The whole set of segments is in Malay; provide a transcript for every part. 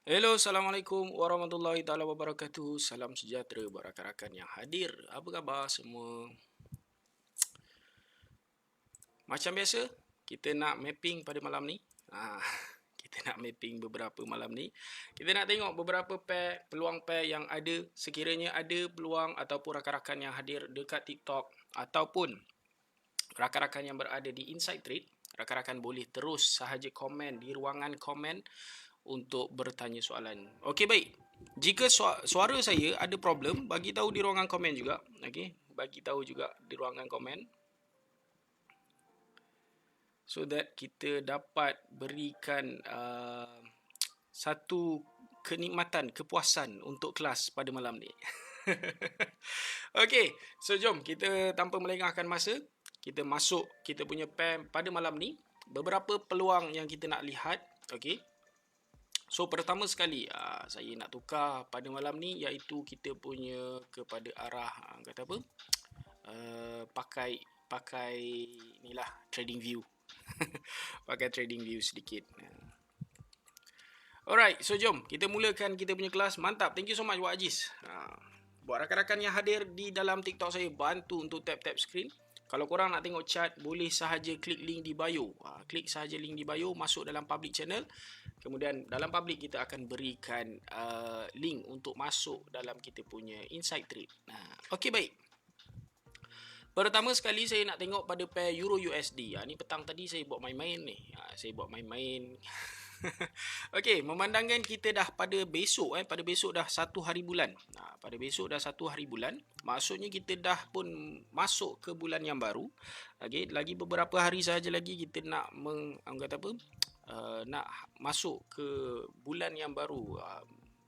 Hello, Assalamualaikum warahmatullahi taala wabarakatuh. Salam sejahtera buat rakan-rakan yang hadir. Apa khabar semua? Macam biasa, kita nak mapping pada malam ni. Kita nak mapping beberapa malam ni. Kita nak tengok beberapa pair, peluang pair yang ada. Sekiranya ada peluang ataupun rakan-rakan yang hadir dekat TikTok ataupun rakan-rakan yang berada di Inside Trade, rakan-rakan boleh terus sahaja komen di ruangan komen untuk bertanya soalan. Okey, baik. Jika suara saya ada problem, bagi tahu di ruangan komen juga. Okey, bagi tahu juga di ruangan komen so that kita dapat berikan satu kenikmatan, kepuasan untuk kelas pada malam ni. Okey, so jom kita tanpa melengahkan masa, kita masuk kita punya pair pada malam ni. Beberapa peluang yang kita nak lihat. Okey. So pertama sekali saya nak tukar pada malam ni, iaitu kita punya kepada arah kata apa? Pakai inilah trading view. Pakai trading view sedikit. Alright, so jom kita mulakan kita punya kelas. Mantap. Thank you so much Wak Aziz. Buat rakan-rakan yang hadir di dalam TikTok saya, bantu untuk tap-tap screen. Kalau korang nak tengok chat, boleh sahaja klik link di bio. Klik sahaja link di bio, masuk dalam public channel. Kemudian dalam public kita akan berikan link untuk masuk dalam kita punya Inside Trade. Okey, baik. Pertama sekali saya nak tengok pada pair Euro USD. Ni petang tadi saya buat main-main ni. Saya buat main-main. Okey, memandangkan kita dah pada besok pada besok dah satu hari bulan. Pada besok dah satu hari bulan, maksudnya kita dah pun masuk ke bulan yang baru. Okey, lagi beberapa hari sahaja lagi kita nak nak masuk ke bulan yang baru.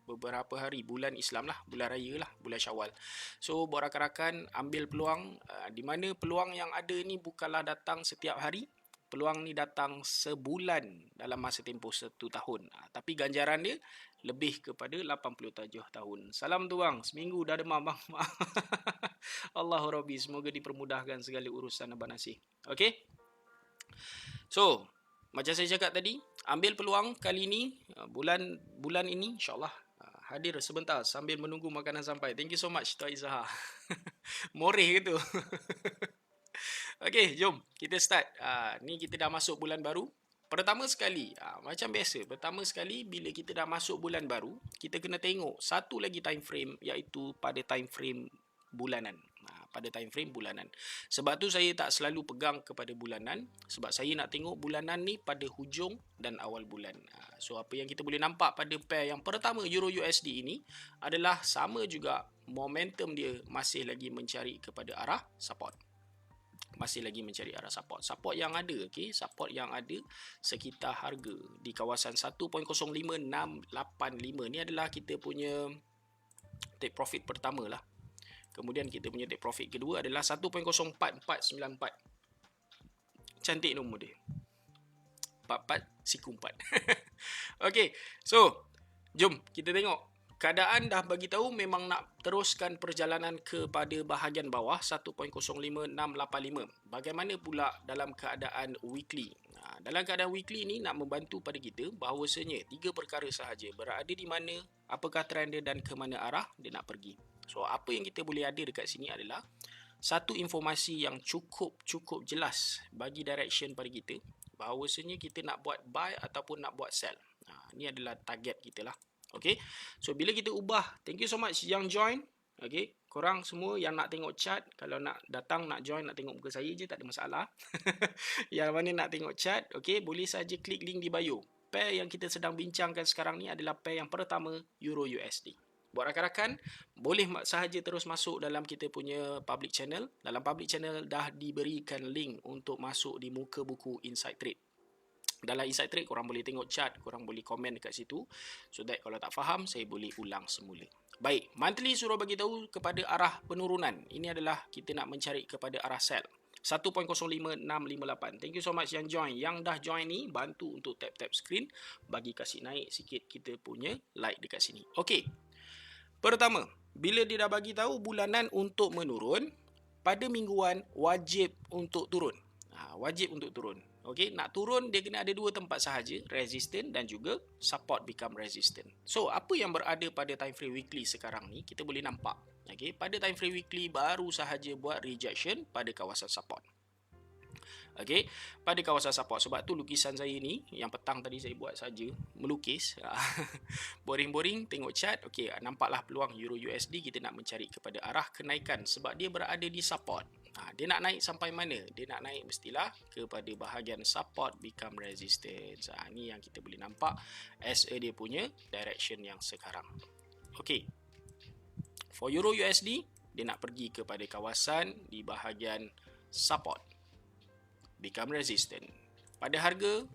Beberapa hari bulan Islam lah, bulan raya lah, bulan Syawal. So buat rakan-rakan ambil peluang, di mana peluang yang ada ni bukanlah datang setiap hari. Peluang ni datang sebulan dalam masa tempoh 1 tahun. Tapi ganjaran dia lebih kepada 87 tahun. Salam tu bang, seminggu dah demam bang. Allahu Rabbi, semoga dipermudahkan segala urusan Abang Nasih. Okay. So, macam saya cakap tadi, ambil peluang kali ni, bulan ini insyaAllah hadir sebentar sambil menunggu makanan sampai. Thank you so much Tuan Izzahar. Moreh gitu. Okey, jom kita start. Ni kita dah masuk bulan baru. Pertama sekali, macam biasa, pertama sekali bila kita dah masuk bulan baru, kita kena tengok satu lagi time frame, iaitu pada time frame bulanan. Pada time frame bulanan. Sebab tu saya tak selalu pegang kepada bulanan, sebab saya nak tengok bulanan ni pada hujung dan awal bulan. So apa yang kita boleh nampak pada pair yang pertama Euro USD ini adalah sama juga, momentum dia masih lagi mencari kepada arah support. Masih lagi mencari arah support. Support yang ada, okey, support yang ada sekitar harga di kawasan 1.05685 ni adalah kita punya take profit pertama lah. Kemudian kita punya take profit kedua adalah 1.04494. Cantik nombor dia. 44 siku 4. Okey, so jom kita tengok. Keadaan dah bagi tahu memang nak teruskan perjalanan kepada bahagian bawah 1.05685. Bagaimana pula dalam keadaan weekly? Dalam keadaan weekly ni nak membantu pada kita bahawasanya 3 perkara sahaja berada di mana, apakah trend dia dan ke mana arah dia nak pergi. So apa yang kita boleh ada dekat sini adalah satu informasi yang cukup jelas bagi direction pada kita, bahawasanya kita nak buat buy ataupun nak buat sell. Ni adalah target kita lah. Okay, so bila kita ubah, thank you so much yang join. Okay, korang semua yang nak tengok chat, kalau nak datang, nak join, nak tengok muka saya je, tak ada masalah. Yang mana nak tengok chat, okay, boleh saja klik link di bio. Pair yang kita sedang bincangkan sekarang ni adalah pair yang pertama, Euro USD. Buat rakan-rakan, boleh sahaja terus masuk dalam kita punya public channel. Dalam public channel dah diberikan link untuk masuk di muka buku Inside Trade. Dalam Inside Trade korang boleh tengok chat, korang boleh komen dekat situ, so that kalau tak faham saya boleh ulang semula. Baik, monthly suruh bagi tahu kepada arah penurunan. Ini adalah kita nak mencari kepada arah sell 1.05658. Thank you so much yang join. Yang dah join ni, bantu untuk tap-tap screen, bagi kasih naik sikit kita punya like dekat sini. Okey. Pertama, bila dia dah bagi tahu bulanan untuk menurun, pada mingguan wajib untuk turun. Wajib untuk turun. Okey, nak turun dia kena ada dua tempat sahaja, resistant dan juga support become resistant. So, apa yang berada pada time frame weekly sekarang ni kita boleh nampak. Okey, pada time frame weekly baru sahaja buat rejection pada kawasan support. Okey, pada kawasan support. Sebab tu lukisan saya ni yang petang tadi saya buat saja melukis. Boring-boring tengok chart. Okey, nampaklah peluang Euro USD kita nak mencari kepada arah kenaikan sebab dia berada di support. Dia nak naik sampai mana? Dia nak naik mestilah kepada bahagian support become resistance. Ni yang kita boleh nampak as dia punya direction yang sekarang. Okey. For Euro USD, dia nak pergi kepada kawasan di bahagian support become resistant. Pada harga,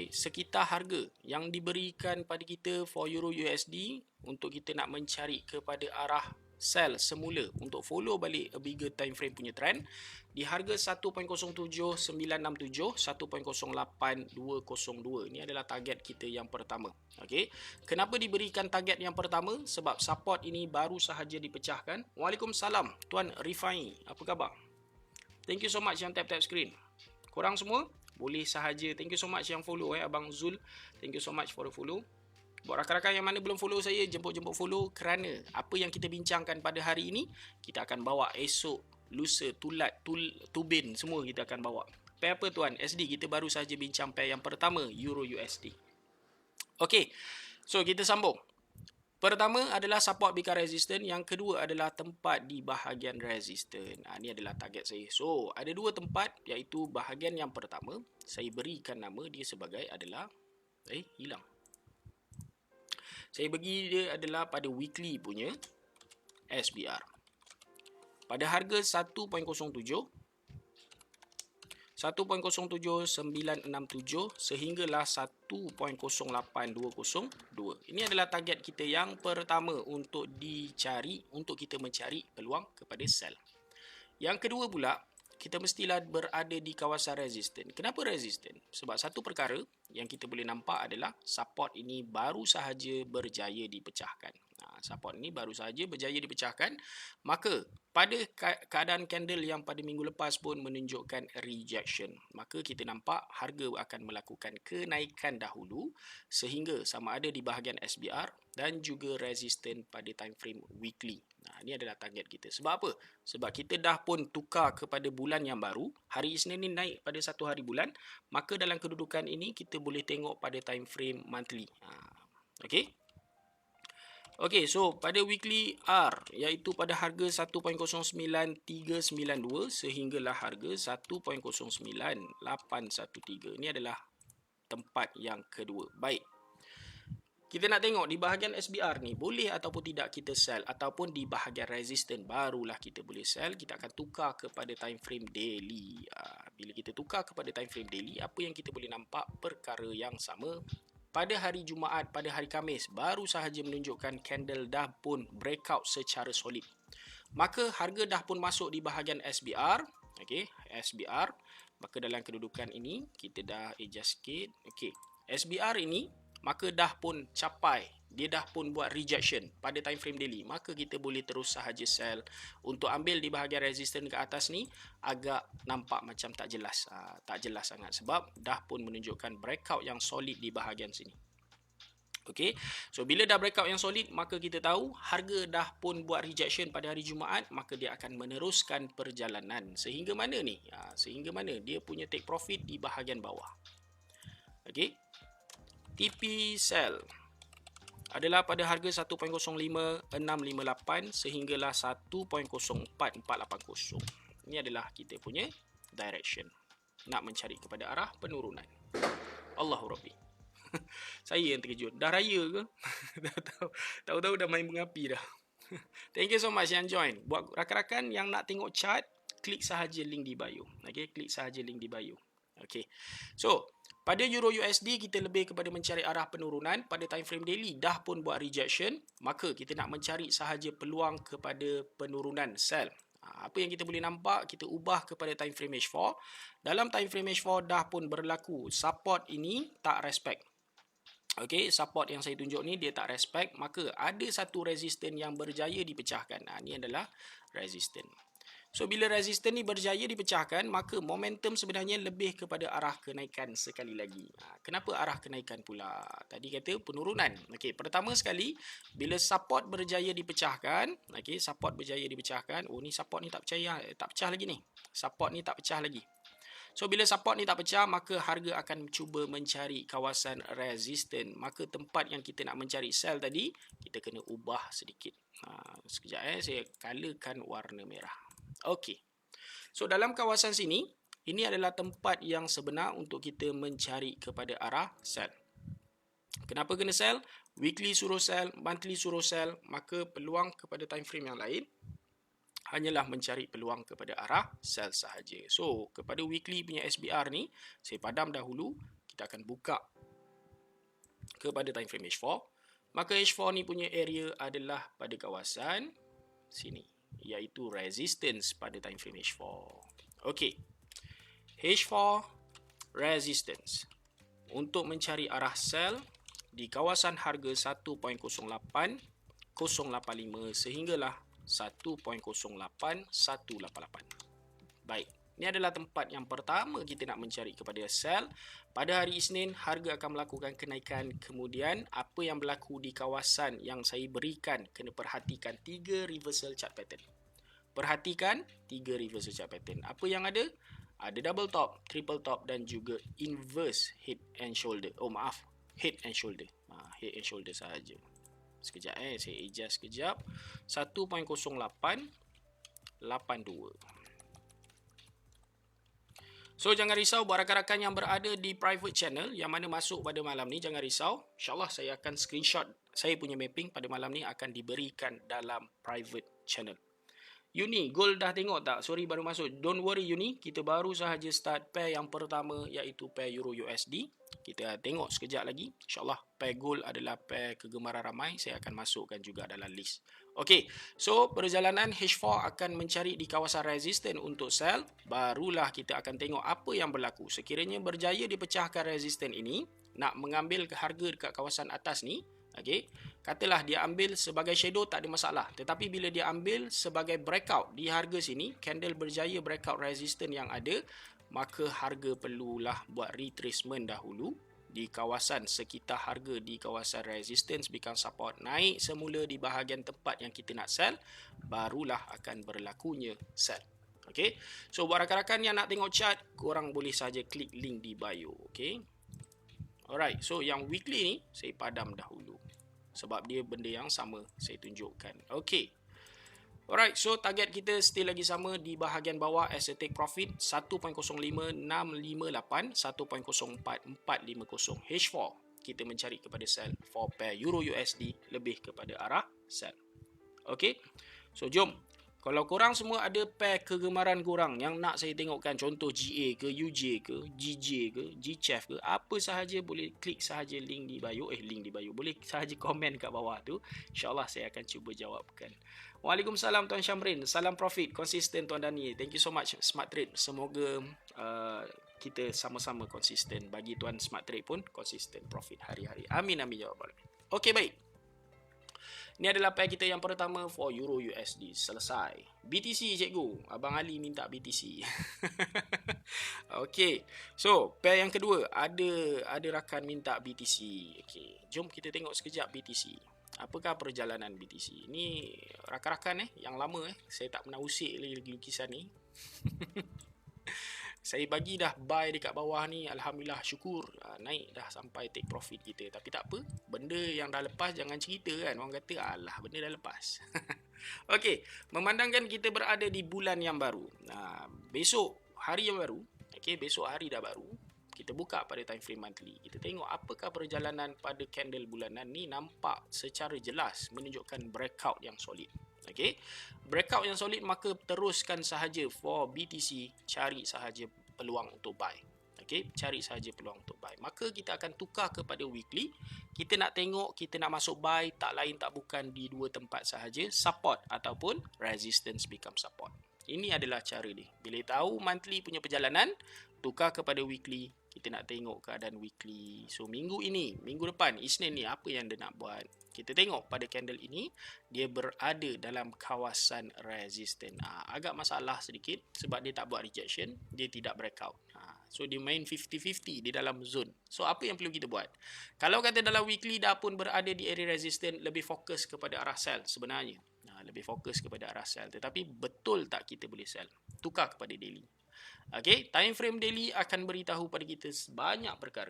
sekitar harga yang diberikan pada kita for Euro USD untuk kita nak mencari kepada arah sell semula untuk follow balik a bigger time frame punya trend di harga 1.07967, 1.08202. Ini adalah target kita yang pertama. Okey. Kenapa diberikan target yang pertama? Sebab support ini baru sahaja dipecahkan. Waalaikumsalam Tuan Rifai. Apa khabar? Thank you so much yang tap-tap screen. Korang semua boleh sahaja. Thank you so much yang follow Abang Zul. Thank you so much for the follow. Buat rakan-rakan yang mana belum follow saya, jemput-jemput follow kerana apa yang kita bincangkan pada hari ini kita akan bawa esok, lusa, tulat, tubin semua kita akan bawa. Pair apa tuan? SD kita baru sahaja bincang pair yang pertama Euro USD. Okey. So kita sambung. Pertama adalah support become resistant. Yang kedua adalah tempat di bahagian resistant. Ini adalah target saya. So, ada dua tempat iaitu bahagian yang pertama. Saya berikan nama dia sebagai adalah hilang. Saya bagi dia adalah pada weekly punya SBR. Pada harga 1.07 1.07967 sehinggalah 1.08202. Ini adalah target kita yang pertama untuk dicari, untuk kita mencari peluang kepada sell. Yang kedua pula, kita mestilah berada di kawasan resistant. Kenapa resistant? Sebab satu perkara yang kita boleh nampak adalah support ini baru sahaja berjaya dipecahkan. Support ini baru sahaja berjaya dipecahkan. Maka pada keadaan candle yang pada minggu lepas pun menunjukkan rejection. Maka kita nampak harga akan melakukan kenaikan dahulu sehingga sama ada di bahagian SBR dan juga resistant pada time frame weekly. Ini adalah target kita. Sebab apa? Sebab kita dah pun tukar kepada bulan yang baru. Hari Isnin ni naik pada satu hari bulan. Maka dalam kedudukan ini kita boleh tengok pada time frame monthly. Okey. Okey, so pada weekly R iaitu pada harga 1.09392 sehinggalah harga 1.09813. Ini adalah tempat yang kedua. Baik. Kita nak tengok di bahagian SBR ni boleh ataupun tidak kita sell ataupun di bahagian resistant barulah kita boleh sell. Kita akan tukar kepada time frame daily. Bila kita tukar kepada time frame daily, apa yang kita boleh nampak perkara yang sama. Pada hari Jumaat, pada hari Khamis baru sahaja menunjukkan candle dah pun breakout secara solid. Maka harga dah pun masuk di bahagian SBR. Okey, SBR. Maka dalam kedudukan ini kita dah adjust sikit. Okey, SBR ini maka dah pun capai, dia dah pun buat rejection pada time frame daily. Maka kita boleh terus sahaja sell untuk ambil di bahagian resistance ke atas ni agak nampak macam tak jelas. Tak jelas sangat sebab dah pun menunjukkan breakout yang solid di bahagian sini. Okey, so bila dah breakout yang solid, maka kita tahu harga dah pun buat rejection pada hari Jumaat, maka dia akan meneruskan perjalanan. Sehingga mana ni? Sehingga mana dia punya take profit di bahagian bawah. Okey, TP sell adalah pada harga 1.05658 sehinggalah 1.04480. Ini adalah kita punya direction. Nak mencari kepada arah penurunan. Allahu Rabbi. Saya yang terkejut. Dah raya ke? Tahu-tahu dah main bunga api dah. Thank you so much yang join. Buat rakan-rakan yang nak tengok chart, klik sahaja link di bio. Okay, klik sahaja link di bio. Okay. So, pada Euro USD kita lebih kepada mencari arah penurunan. Pada time frame daily dah pun buat rejection, maka kita nak mencari sahaja peluang kepada penurunan sell. Apa yang kita boleh nampak, kita ubah kepada time frame H4. Dalam time frame H4 dah pun berlaku support ini tak respect. Okey, support yang saya tunjuk ni dia tak respect, maka ada satu resistance yang berjaya dipecahkan. Ini adalah resistance. So bila resisten ni berjaya dipecahkan, maka momentum sebenarnya lebih kepada arah kenaikan sekali lagi. Kenapa arah kenaikan pula? Tadi kata penurunan. Okey, pertama sekali bila support berjaya dipecahkan, okey, support berjaya dipecahkan. Oh ni support ni tak pecah lagi ni. Support ni tak pecah lagi. So bila support ni tak pecah, maka harga akan cuba mencari kawasan resisten. Maka tempat yang kita nak mencari sell tadi, kita kena ubah sedikit. Sekejap saya colourkan warna merah. Okey. So dalam kawasan sini, ini adalah tempat yang sebenar untuk kita mencari kepada arah sell. Kenapa kena sell? Weekly suruh sell, monthly suruh sell, maka peluang kepada time frame yang lain hanyalah mencari peluang kepada arah sell sahaja. So, kepada weekly punya SBR ni, saya padam dahulu. Kita akan buka kepada time frame H4. Maka H4 ni punya area adalah pada kawasan sini, iaitu resistance pada time frame H4. Okey. H4 resistance. Untuk mencari arah sell di kawasan harga 1.08085 sehinggalah 1.08188. Baik, ini adalah tempat yang pertama kita nak mencari kepada sell. Pada hari Isnin, harga akan melakukan kenaikan. Kemudian, apa yang berlaku di kawasan yang saya berikan, kena perhatikan 3 reversal chart pattern. Perhatikan 3 reversal chart pattern. Apa yang ada? Ada double top, triple top dan juga inverse head and shoulder. Oh maaf, head and shoulder. Head and shoulder sahaja. Sekejap saya adjust sekejap. 1.0882. So jangan risau buat rakan-rakan yang berada di private channel yang mana masuk pada malam ni, jangan risau. InsyaAllah saya akan screenshot saya punya mapping pada malam ni akan diberikan dalam private channel. Uni, gold dah tengok tak? Sorry baru masuk. Don't worry Uni, kita baru sahaja start pair yang pertama iaitu pair Euro USD. Kita tengok sekejap lagi. InsyaAllah pair gold adalah pair kegemaran ramai. Saya akan masukkan juga dalam list. Okey, so perjalanan H4 akan mencari di kawasan resisten untuk sell. Barulah kita akan tengok apa yang berlaku. Sekiranya berjaya dipecahkan resisten ini, nak mengambil harga dekat kawasan atas ni, okey, katalah dia ambil sebagai shadow tak ada masalah. Tetapi bila dia ambil sebagai breakout di harga sini, candle berjaya breakout resisten yang ada, maka harga perlulah buat retracement dahulu di kawasan sekitar harga di kawasan resistance become support, naik semula di bahagian tempat yang kita nak sell, barulah akan berlakunya sell. Okey. So buat rakan-rakan yang nak tengok chart, korang boleh saja klik link di bio, okey. Alright, so yang weekly ni saya padam dahulu sebab dia benda yang sama saya tunjukkan. Okey. Alright, so target kita still lagi sama di bahagian bawah as a take profit 1.05658, 1.04450. H4 kita mencari kepada sell for pair Euro USD lebih kepada arah sell. Okey. So jom. Kalau korang semua ada pair kegemaran korang yang nak saya tengokkan, contoh GA ke, UJ ke, GJ ke, GCHEF ke, apa sahaja boleh klik sahaja link di bio. Link di bio. Boleh sahaja komen kat bawah tu. InsyaAllah saya akan cuba jawabkan. Waalaikumsalam Tuan Syamrin. Salam profit. Konsisten Tuan Dani. Thank you so much Smart Trade. Semoga kita sama-sama konsisten. Bagi Tuan Smart Trade pun konsisten profit hari-hari. Amin amin ya rabbal alamin. Okey baik. Ini adalah pair kita yang pertama for Euro USD. Selesai. BTC cikgu. Abang Ali minta BTC. Okey. So, pair yang kedua. Ada rakan minta BTC. Okey. Jom kita tengok sekejap BTC. Apakah perjalanan BTC? Ini rakan-rakan yang lama saya tak pernah usik lagi lukisan ni. Saya bagi dah buy dekat bawah ni, alhamdulillah syukur naik dah sampai take profit kita. Tapi tak apa, benda yang dah lepas jangan cerita kan. Orang kata alah benda dah lepas. Okey, memandangkan kita berada di bulan yang baru. Besok hari yang baru, okey, besok hari dah baru. Kita buka pada time frame monthly. Kita tengok apakah perjalanan pada candle bulanan ni, nampak secara jelas menunjukkan breakout yang solid. Okey, breakout yang solid, maka teruskan sahaja for BTC, cari sahaja peluang untuk buy. Okey, cari sahaja peluang untuk buy. Maka kita akan tukar kepada weekly. Kita nak tengok, kita nak masuk buy, tak lain tak bukan di dua tempat sahaja, support ataupun resistance become support. Ini adalah cara dia. Bila tahu monthly punya perjalanan, tukar kepada weekly, Kita nak tengok keadaan weekly. So minggu ini, minggu depan, Isnin ni apa yang dia nak buat? Kita tengok pada candle ini dia berada dalam kawasan resistant. Agak masalah sedikit sebab dia tak buat rejection, dia tidak breakout. So dia main 50-50 di dalam zone. So apa yang perlu kita buat? Kalau kata dalam weekly dah pun berada di area resistant, lebih fokus kepada arah sell sebenarnya. Lebih fokus kepada arah sell. Tetapi betul tak kita boleh sell? Tukar kepada daily. Okey, time frame daily akan beritahu pada kita banyak perkara.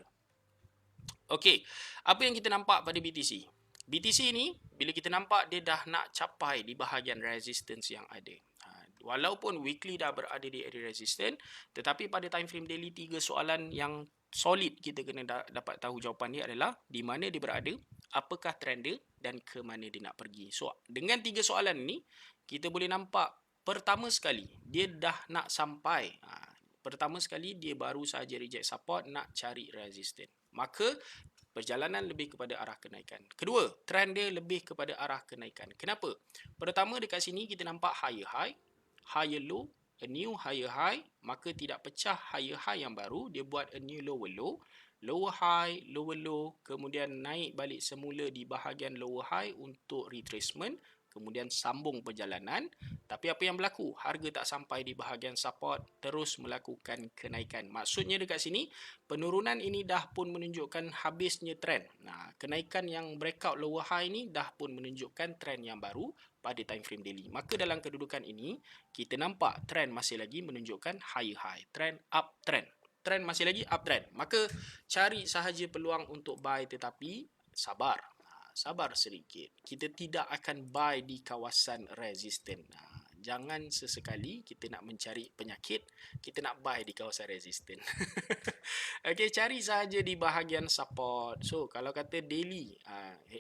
Okey, apa yang kita nampak pada BTC? BTC ni bila kita nampak dia dah nak capai di bahagian resistance yang ada. Walaupun weekly dah berada di area resistance, tetapi pada time frame daily 3 soalan yang solid kita kena dapat tahu jawapan dia adalah di mana dia berada, apakah trend dia dan ke mana dia nak pergi. So dengan 3 soalan ni kita boleh nampak pertama sekali dia dah nak sampai. Pertama sekali dia baru saja reject support, nak cari resistance. Maka perjalanan lebih kepada arah kenaikan. Kedua, trend dia lebih kepada arah kenaikan. Kenapa? Pertama dekat sini kita nampak higher high, higher low, a new higher high, maka tidak pecah higher high yang baru, dia buat a new lower low, lower high, lower low, kemudian naik balik semula di bahagian lower high untuk retracement, kemudian sambung perjalanan. Tapi apa yang berlaku? Harga tak sampai di bahagian support, terus melakukan kenaikan. Maksudnya dekat sini, penurunan ini dah pun menunjukkan habisnya trend. Kenaikan yang breakout lower high ni dah pun menunjukkan trend yang baru pada time frame daily. Maka dalam kedudukan ini, kita nampak trend masih lagi menunjukkan higher high. Trend up trend. Trend masih lagi uptrend. Maka cari sahaja peluang untuk buy, tetapi sabar. Sabar sedikit. Kita tidak akan buy di kawasan resistant. Jangan sesekali kita nak mencari penyakit, kita nak buy di kawasan resistant. Okey, cari sahaja di bahagian support. So, kalau kata daily,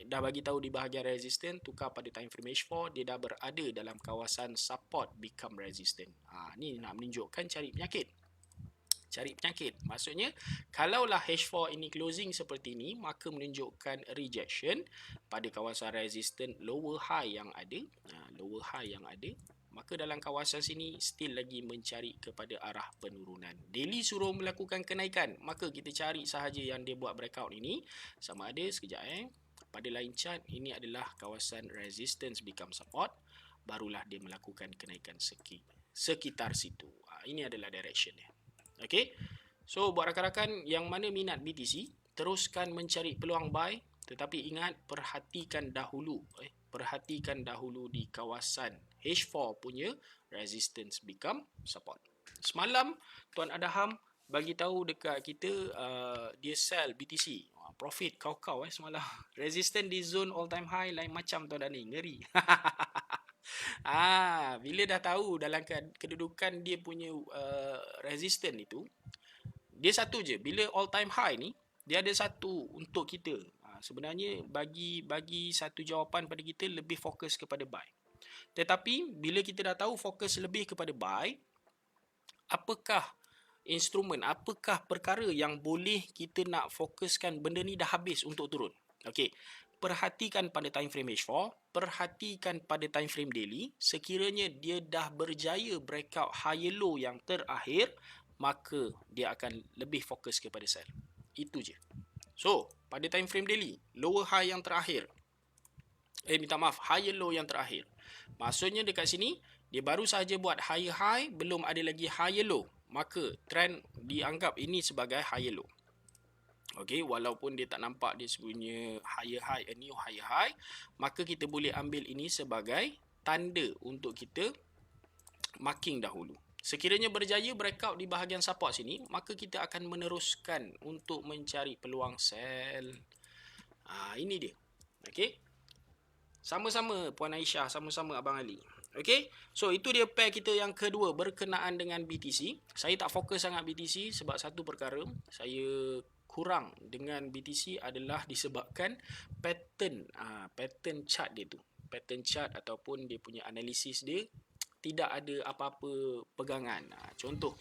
dah bagi tahu di bahagian resistant, tukar pada time frame H4, dia dah berada dalam kawasan support become resistant. Ni nak menunjukkan cari penyakit. Cari penyakit. Maksudnya, kalaulah H4 ini closing seperti ini, maka menunjukkan rejection pada kawasan resistant lower high yang ada. Lower high yang ada. Maka dalam kawasan sini, still lagi mencari kepada arah penurunan. Daily suruh melakukan kenaikan. Maka kita cari sahaja yang dia buat breakout ini. Sama ada, sekejap pada line chart, ini adalah kawasan resistance become support. Barulah dia melakukan kenaikan sekitar situ. Ini adalah direction dia. Okey. So buat rakan-rakan yang mana minat BTC, teruskan mencari peluang buy, tetapi ingat perhatikan dahulu di kawasan H4 punya resistance become support. Semalam Tuan Adham bagi tahu dekat kita dia sell BTC. Profit kau semalam. Resistance di zone all time high lain macam Tuan Dani, ngeri. Bila dah tahu dalam kedudukan dia punya resistance itu, dia satu je. Bila all time high ni, dia ada satu untuk kita. Sebenarnya bagi satu jawapan pada kita, lebih fokus kepada buy. Tetapi bila kita dah tahu fokus lebih kepada buy, apakah instrumen, apakah perkara yang boleh kita nak fokuskan benda ni dah habis untuk turun? Okey. Perhatikan pada time frame H4, perhatikan pada time frame daily. Sekiranya dia dah berjaya breakout higher low yang terakhir, maka dia akan lebih fokus kepada sell. Itu je. So, pada time frame daily, lower high yang terakhir. Higher low yang terakhir. Maksudnya dekat sini, dia baru sahaja buat higher high, belum ada lagi higher low. Maka trend dianggap ini sebagai higher low. Okey, walaupun dia tak nampak dia punya higher high, a new higher high, maka kita boleh ambil ini sebagai tanda untuk kita marking dahulu. Sekiranya berjaya breakout di bahagian support sini, maka kita akan meneruskan untuk mencari peluang sell. Ini dia. Okey. Sama-sama Puan Aisyah, sama-sama Abang Ali. Okey. So itu dia pair kita yang kedua berkenaan dengan BTC. Saya tak fokus sangat BTC sebab satu perkara, saya kurang dengan BTC adalah disebabkan pattern chart dia tu. Pattern chart ataupun dia punya analisis dia tidak ada apa-apa pegangan. Contoh.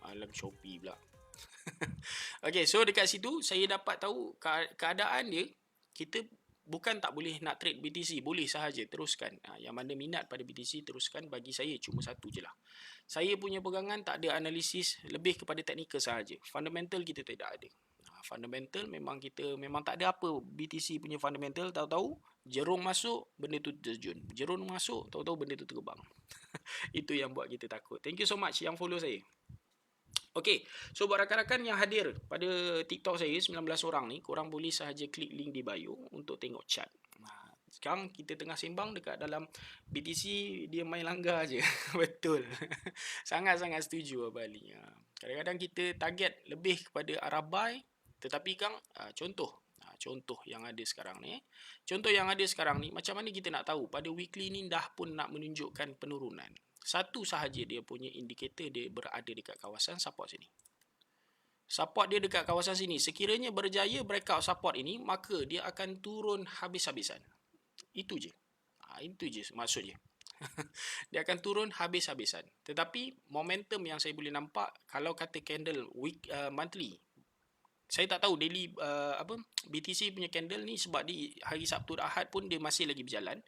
Alam Shopee pula. Okey, so dekat situ saya dapat tahu keadaan dia, kita bukan tak boleh nak trade BTC, boleh sahaja, teruskan. Yang mana minat pada BTC teruskan, bagi saya cuma satu je lah. Saya punya pegangan tak ada analisis, lebih kepada teknikal sahaja. Fundamental kita tidak ada. Fundamental memang kita memang tak ada apa BTC punya fundamental, tahu-tahu jerung masuk benda tu terjun, jerung masuk tahu-tahu benda tu terbang. Itu yang buat kita takut. Thank you so much yang follow saya. Okay, so buat rakan-rakan yang hadir pada TikTok saya 19 orang ni, korang boleh sahaja klik link di bio untuk tengok chat. Sekarang kita tengah sembang dekat dalam BTC, dia main langgar je. Betul. Sangat-sangat setuju Abang Ali. Kadang-kadang kita target lebih kepada arah buy, tetapi Kang, contoh yang ada sekarang ni. Contoh yang ada sekarang ni, macam mana kita nak tahu pada weekly ni dah pun nak menunjukkan penurunan. Satu sahaja dia punya indikator, dia berada dekat kawasan support sini. Support dia dekat kawasan sini. Sekiranya berjaya breakout support ini, maka dia akan turun habis-habisan. Itu je. Itu je maksudnya. Dia akan turun habis-habisan. Tetapi momentum yang saya boleh nampak, kalau kata candle monthly, saya tak tahu daily BTC punya candle ni, sebab di hari Sabtu dan Ahad pun dia masih lagi berjalan.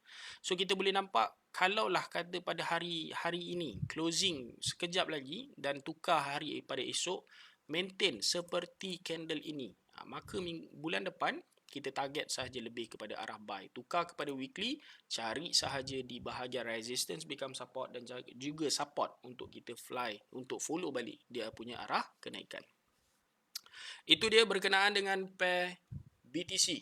So kita boleh nampak, kalaulah kata pada hari ini closing sekejap lagi dan tukar hari pada esok, maintain seperti candle ini, maka bulan depan kita target sahaja lebih kepada arah buy. Tukar kepada weekly, cari sahaja di bahagian resistance become support, dan juga support untuk kita fly, untuk follow balik dia punya arah kenaikan. Itu dia berkenaan dengan pair BTC.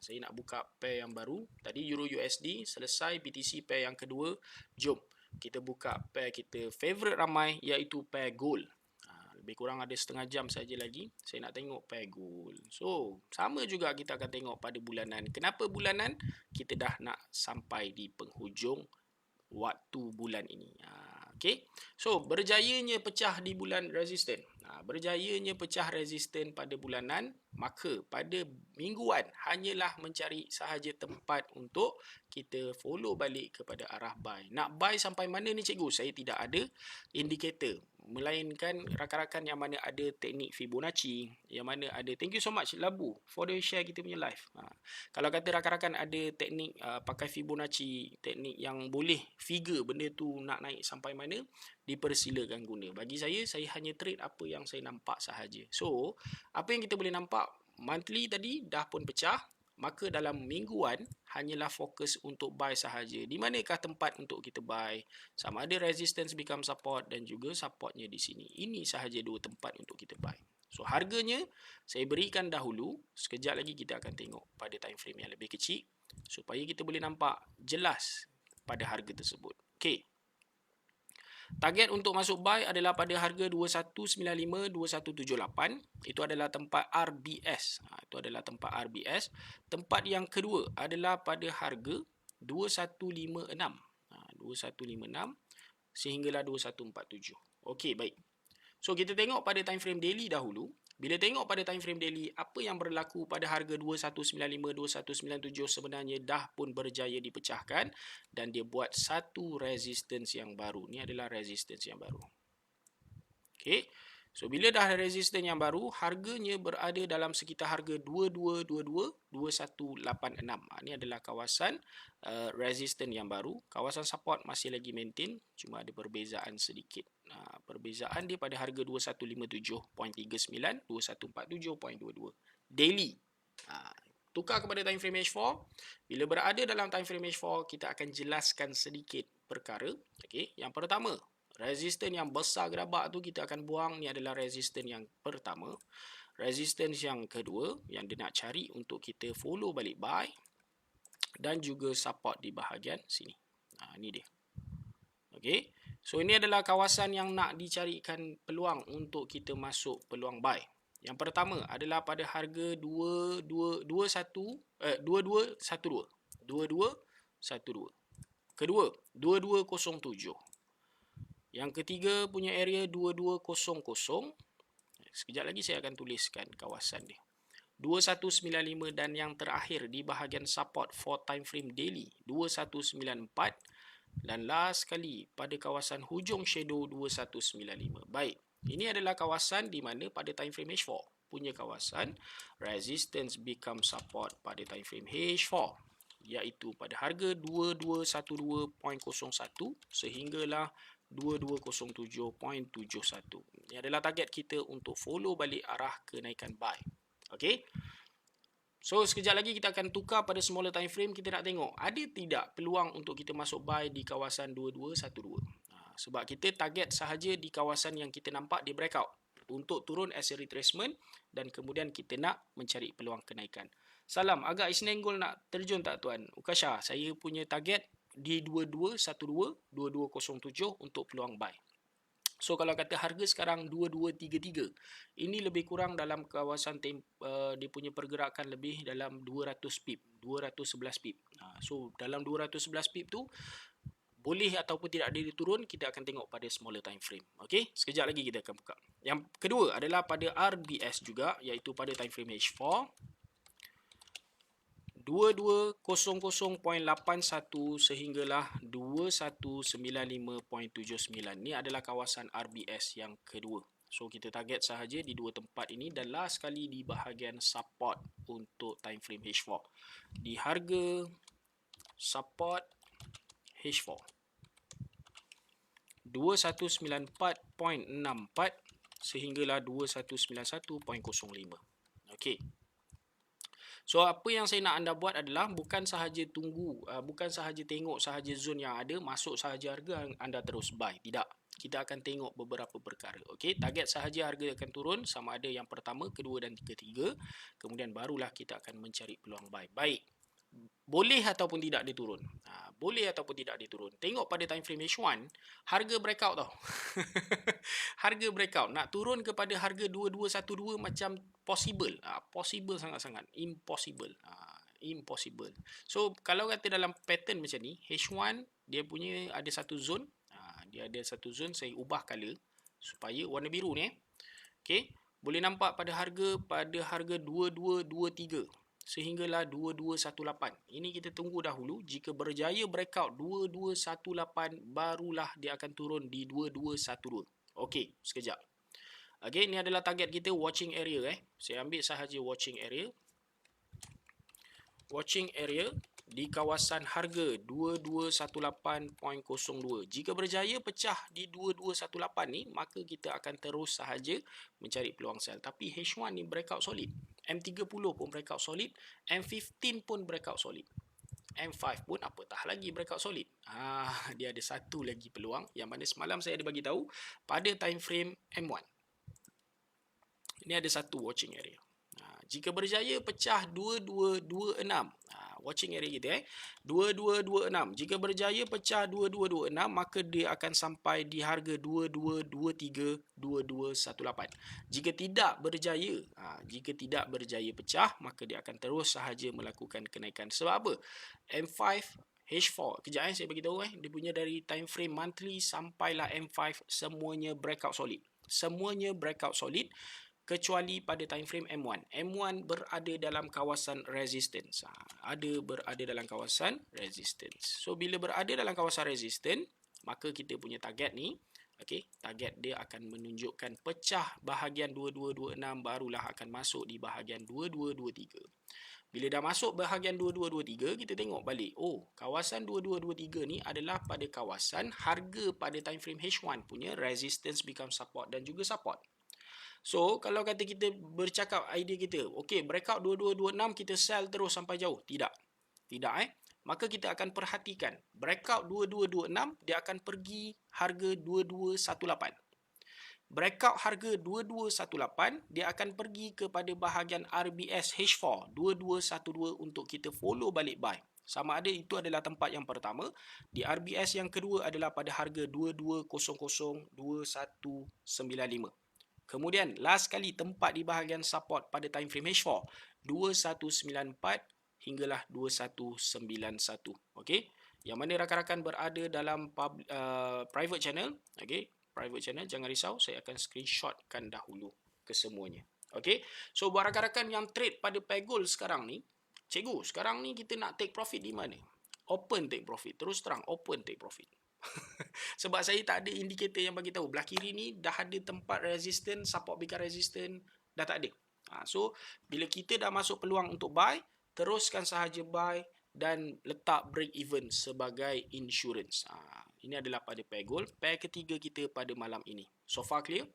Saya nak buka pair yang baru. Tadi Euro USD selesai, BTC pair yang kedua. Jom kita buka pair kita favorite ramai, iaitu pair gold. Lebih kurang ada setengah jam saja lagi. Saya nak tengok pair gold. So, sama juga kita akan tengok pada bulanan. Kenapa bulanan? Kita dah nak sampai di penghujung waktu bulan ini. Okay. So, berjayanya pecah di bulan resisten. Berjayanya pecah resisten pada bulanan, maka pada mingguan hanyalah mencari sahaja tempat untuk kita follow balik kepada arah buy. Nak buy sampai mana ni cikgu? Saya tidak ada indikator, melainkan rakan-rakan yang mana ada teknik Fibonacci, yang mana ada, thank you so much Labu for the share kita punya live. Kalau kata rakan-rakan ada teknik pakai Fibonacci, teknik yang boleh figure benda tu nak naik sampai mana, dipersilakan guna. Bagi saya hanya trade apa yang saya nampak sahaja. So, apa yang kita boleh nampak, monthly tadi dah pun pecah, maka dalam mingguan hanyalah fokus untuk buy sahaja. Di manakah tempat untuk kita buy? Sama ada resistance become support dan juga supportnya di sini. Ini sahaja dua tempat untuk kita buy. So, harganya saya berikan dahulu. Sekejap lagi kita akan tengok pada time frame yang lebih kecil supaya kita boleh nampak jelas pada harga tersebut. Okay. Target untuk masuk buy adalah pada harga 2195, 2178. Itu adalah tempat RBS. Itu adalah tempat RBS. Tempat yang kedua adalah pada harga 2156. 2156 sehinggalah 2147. Okey, baik. So, kita tengok pada time frame daily dahulu. Bila tengok pada time frame daily, apa yang berlaku pada harga 2195, 2197 sebenarnya dah pun berjaya dipecahkan dan dia buat satu resistance yang baru. Ini adalah resistance yang baru. Okey. So, bila dah ada resistance yang baru, harganya berada dalam sekitar harga 2222, 2186. Ini adalah kawasan resistance yang baru. Kawasan support masih lagi maintain, cuma ada perbezaan sedikit. Perbezaan dia pada harga 2157.39, 2147.22 daily. Tukar kepada time frame H4. Bila berada dalam time frame H4, kita akan jelaskan sedikit perkara. Okey, yang pertama, resistance yang besar gerabak tu kita akan buang. Ni adalah resistance yang pertama. Resistance yang kedua yang dia nak cari untuk kita follow balik buy, dan juga support di bahagian sini. Ni dia. Okey. So, ini adalah kawasan yang nak dicarikan peluang untuk kita masuk peluang buy. Yang pertama adalah pada harga 2212. Kedua, 2207. Yang ketiga punya area 2200. Sekejap lagi saya akan tuliskan kawasan dia. 2195, dan yang terakhir di bahagian support for time frame daily 2194. Dan last sekali pada kawasan hujung shadow 2195. Baik, ini adalah kawasan di mana pada time frame H4 punya kawasan resistance become support pada time frame H4, iaitu pada harga 2212.01 sehinggalah 2207.71. Ini adalah target kita untuk follow balik arah kenaikan buy. Okey. So sekejap lagi kita akan tukar pada smaller time frame. Kita nak tengok ada tidak peluang untuk kita masuk buy di kawasan 2212. Sebab kita target sahaja di kawasan yang kita nampak di breakout untuk turun as a retracement dan kemudian kita nak mencari peluang kenaikan. Salam, agak Isnenggol nak terjun tak tuan? Ukasha, saya punya target di 2212, 2207 untuk peluang buy. So kalau kata harga sekarang 2233, ini lebih kurang dalam kawasan dia punya pergerakan lebih dalam 200 pip, 211 pip. So dalam 211 pip tu boleh ataupun tidak dia turun, kita akan tengok pada smaller time frame. Okey, sekejap lagi kita akan buka. Yang kedua adalah pada RBS juga, iaitu pada time frame H4. 2200.81 sehinggalah 2195.79. Ini adalah kawasan RBS yang kedua. So kita target sahaja di dua tempat ini dan last sekali di bahagian support untuk time frame H4. Di harga support H4 2194.64 sehinggalah 2191.05. Okey. So apa yang saya nak anda buat adalah bukan sahaja tunggu, bukan sahaja tengok sahaja zone yang ada, masuk sahaja harga anda terus buy. Tidak. Kita akan tengok beberapa perkara. Okey, target sahaja harga akan turun sama ada yang pertama, kedua dan ketiga. Kemudian barulah kita akan mencari peluang buy. Baik. Boleh ataupun tidak dia turun. Boleh ataupun tidak dia turun. Tengok pada time frame H1, harga breakout tau. Harga breakout. Nak turun kepada harga 2212 macam possible. Possible sangat-sangat. Impossible. Impossible. So, kalau kata dalam pattern macam ni, H1 dia punya ada satu zone. Dia ada satu zone, saya ubah color supaya warna biru ni. Okay. Boleh nampak pada harga 2223. Sehinggalah 2218. Ini kita tunggu dahulu. Jika berjaya breakout 2218, barulah dia akan turun di 2212. Okey, sekejap. Okey, ini adalah target kita watching area. Saya ambil sahaja watching area. Watching area di kawasan harga 2218.02. Jika berjaya pecah di 2218 ni, maka kita akan terus sahaja mencari peluang sell. Tapi H1 ni breakout solid. M30 pun breakout solid. M15 pun breakout solid. M5 pun apatah lagi breakout solid. Dia ada satu lagi peluang yang mana semalam saya ada bagi tahu pada time frame M1. Ini ada satu watching area. Jika berjaya pecah 2226. Watching area kita 2226. Jika berjaya pecah 2226, maka dia akan sampai di harga 2223, 2218. Jika tidak berjaya pecah, maka dia akan terus sahaja melakukan kenaikan. Sebab apa? M5 H4. Kejap saya bagi tahu dia punya dari time frame monthly sampailah M5 semuanya breakout solid. Semuanya breakout solid. Kecuali pada time frame M1. M1 berada dalam kawasan resistance. Berada dalam kawasan resistance. So, bila berada dalam kawasan resistance, maka kita punya target ni, target dia akan menunjukkan pecah bahagian 2226, barulah akan masuk di bahagian 2223. Bila dah masuk bahagian 2223, kita tengok balik. Kawasan 2223 ni adalah pada kawasan harga pada time frame H1 punya resistance become support dan juga support. So, kalau kata kita bercakap idea kita, breakout 2226 kita sell terus sampai jauh. Tidak. Maka kita akan perhatikan, breakout 2226 dia akan pergi harga 2218. Breakout harga 2218 dia akan pergi kepada bahagian RBS H4 2212 untuk kita follow balik buy. Sama ada itu adalah tempat yang pertama. Di RBS yang kedua adalah pada harga 22002195. Kemudian last kali tempat di bahagian support pada time frame H4 2194 hinggalah 2191. Okey. Yang mana rakan-rakan berada dalam private channel, private channel jangan risau, saya akan screenshotkan dahulu kesemuanya. Okey. So buat rakan-rakan yang trade pada Pegol sekarang ni, cikgu, sekarang ni kita nak take profit di mana? Open take profit. Terus terang open take profit. Sebab saya tak ada indikator yang bagi tahu belah kiri ni dah ada tempat resistance, support become resistance, dah tak ada. So bila kita dah masuk peluang untuk buy, teruskan sahaja buy dan letak break even sebagai insurance. Ini adalah pada pair gold. Pair ketiga kita pada malam ini. So far clear?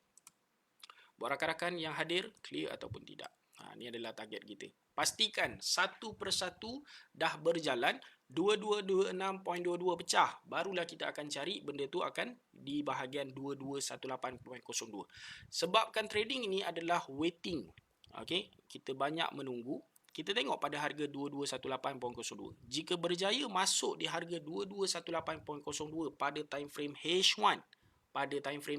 Buat rakan-rakan yang hadir, clear ataupun tidak? Ini adalah target kita. Pastikan satu persatu dah berjalan, 2226.22 pecah. Barulah kita akan cari benda tu akan di bahagian 2218.02. Sebabkan trading ini adalah waiting. Okay? Kita banyak menunggu. Kita tengok pada harga 2218.02. Jika berjaya masuk di harga 2218.02 pada time frame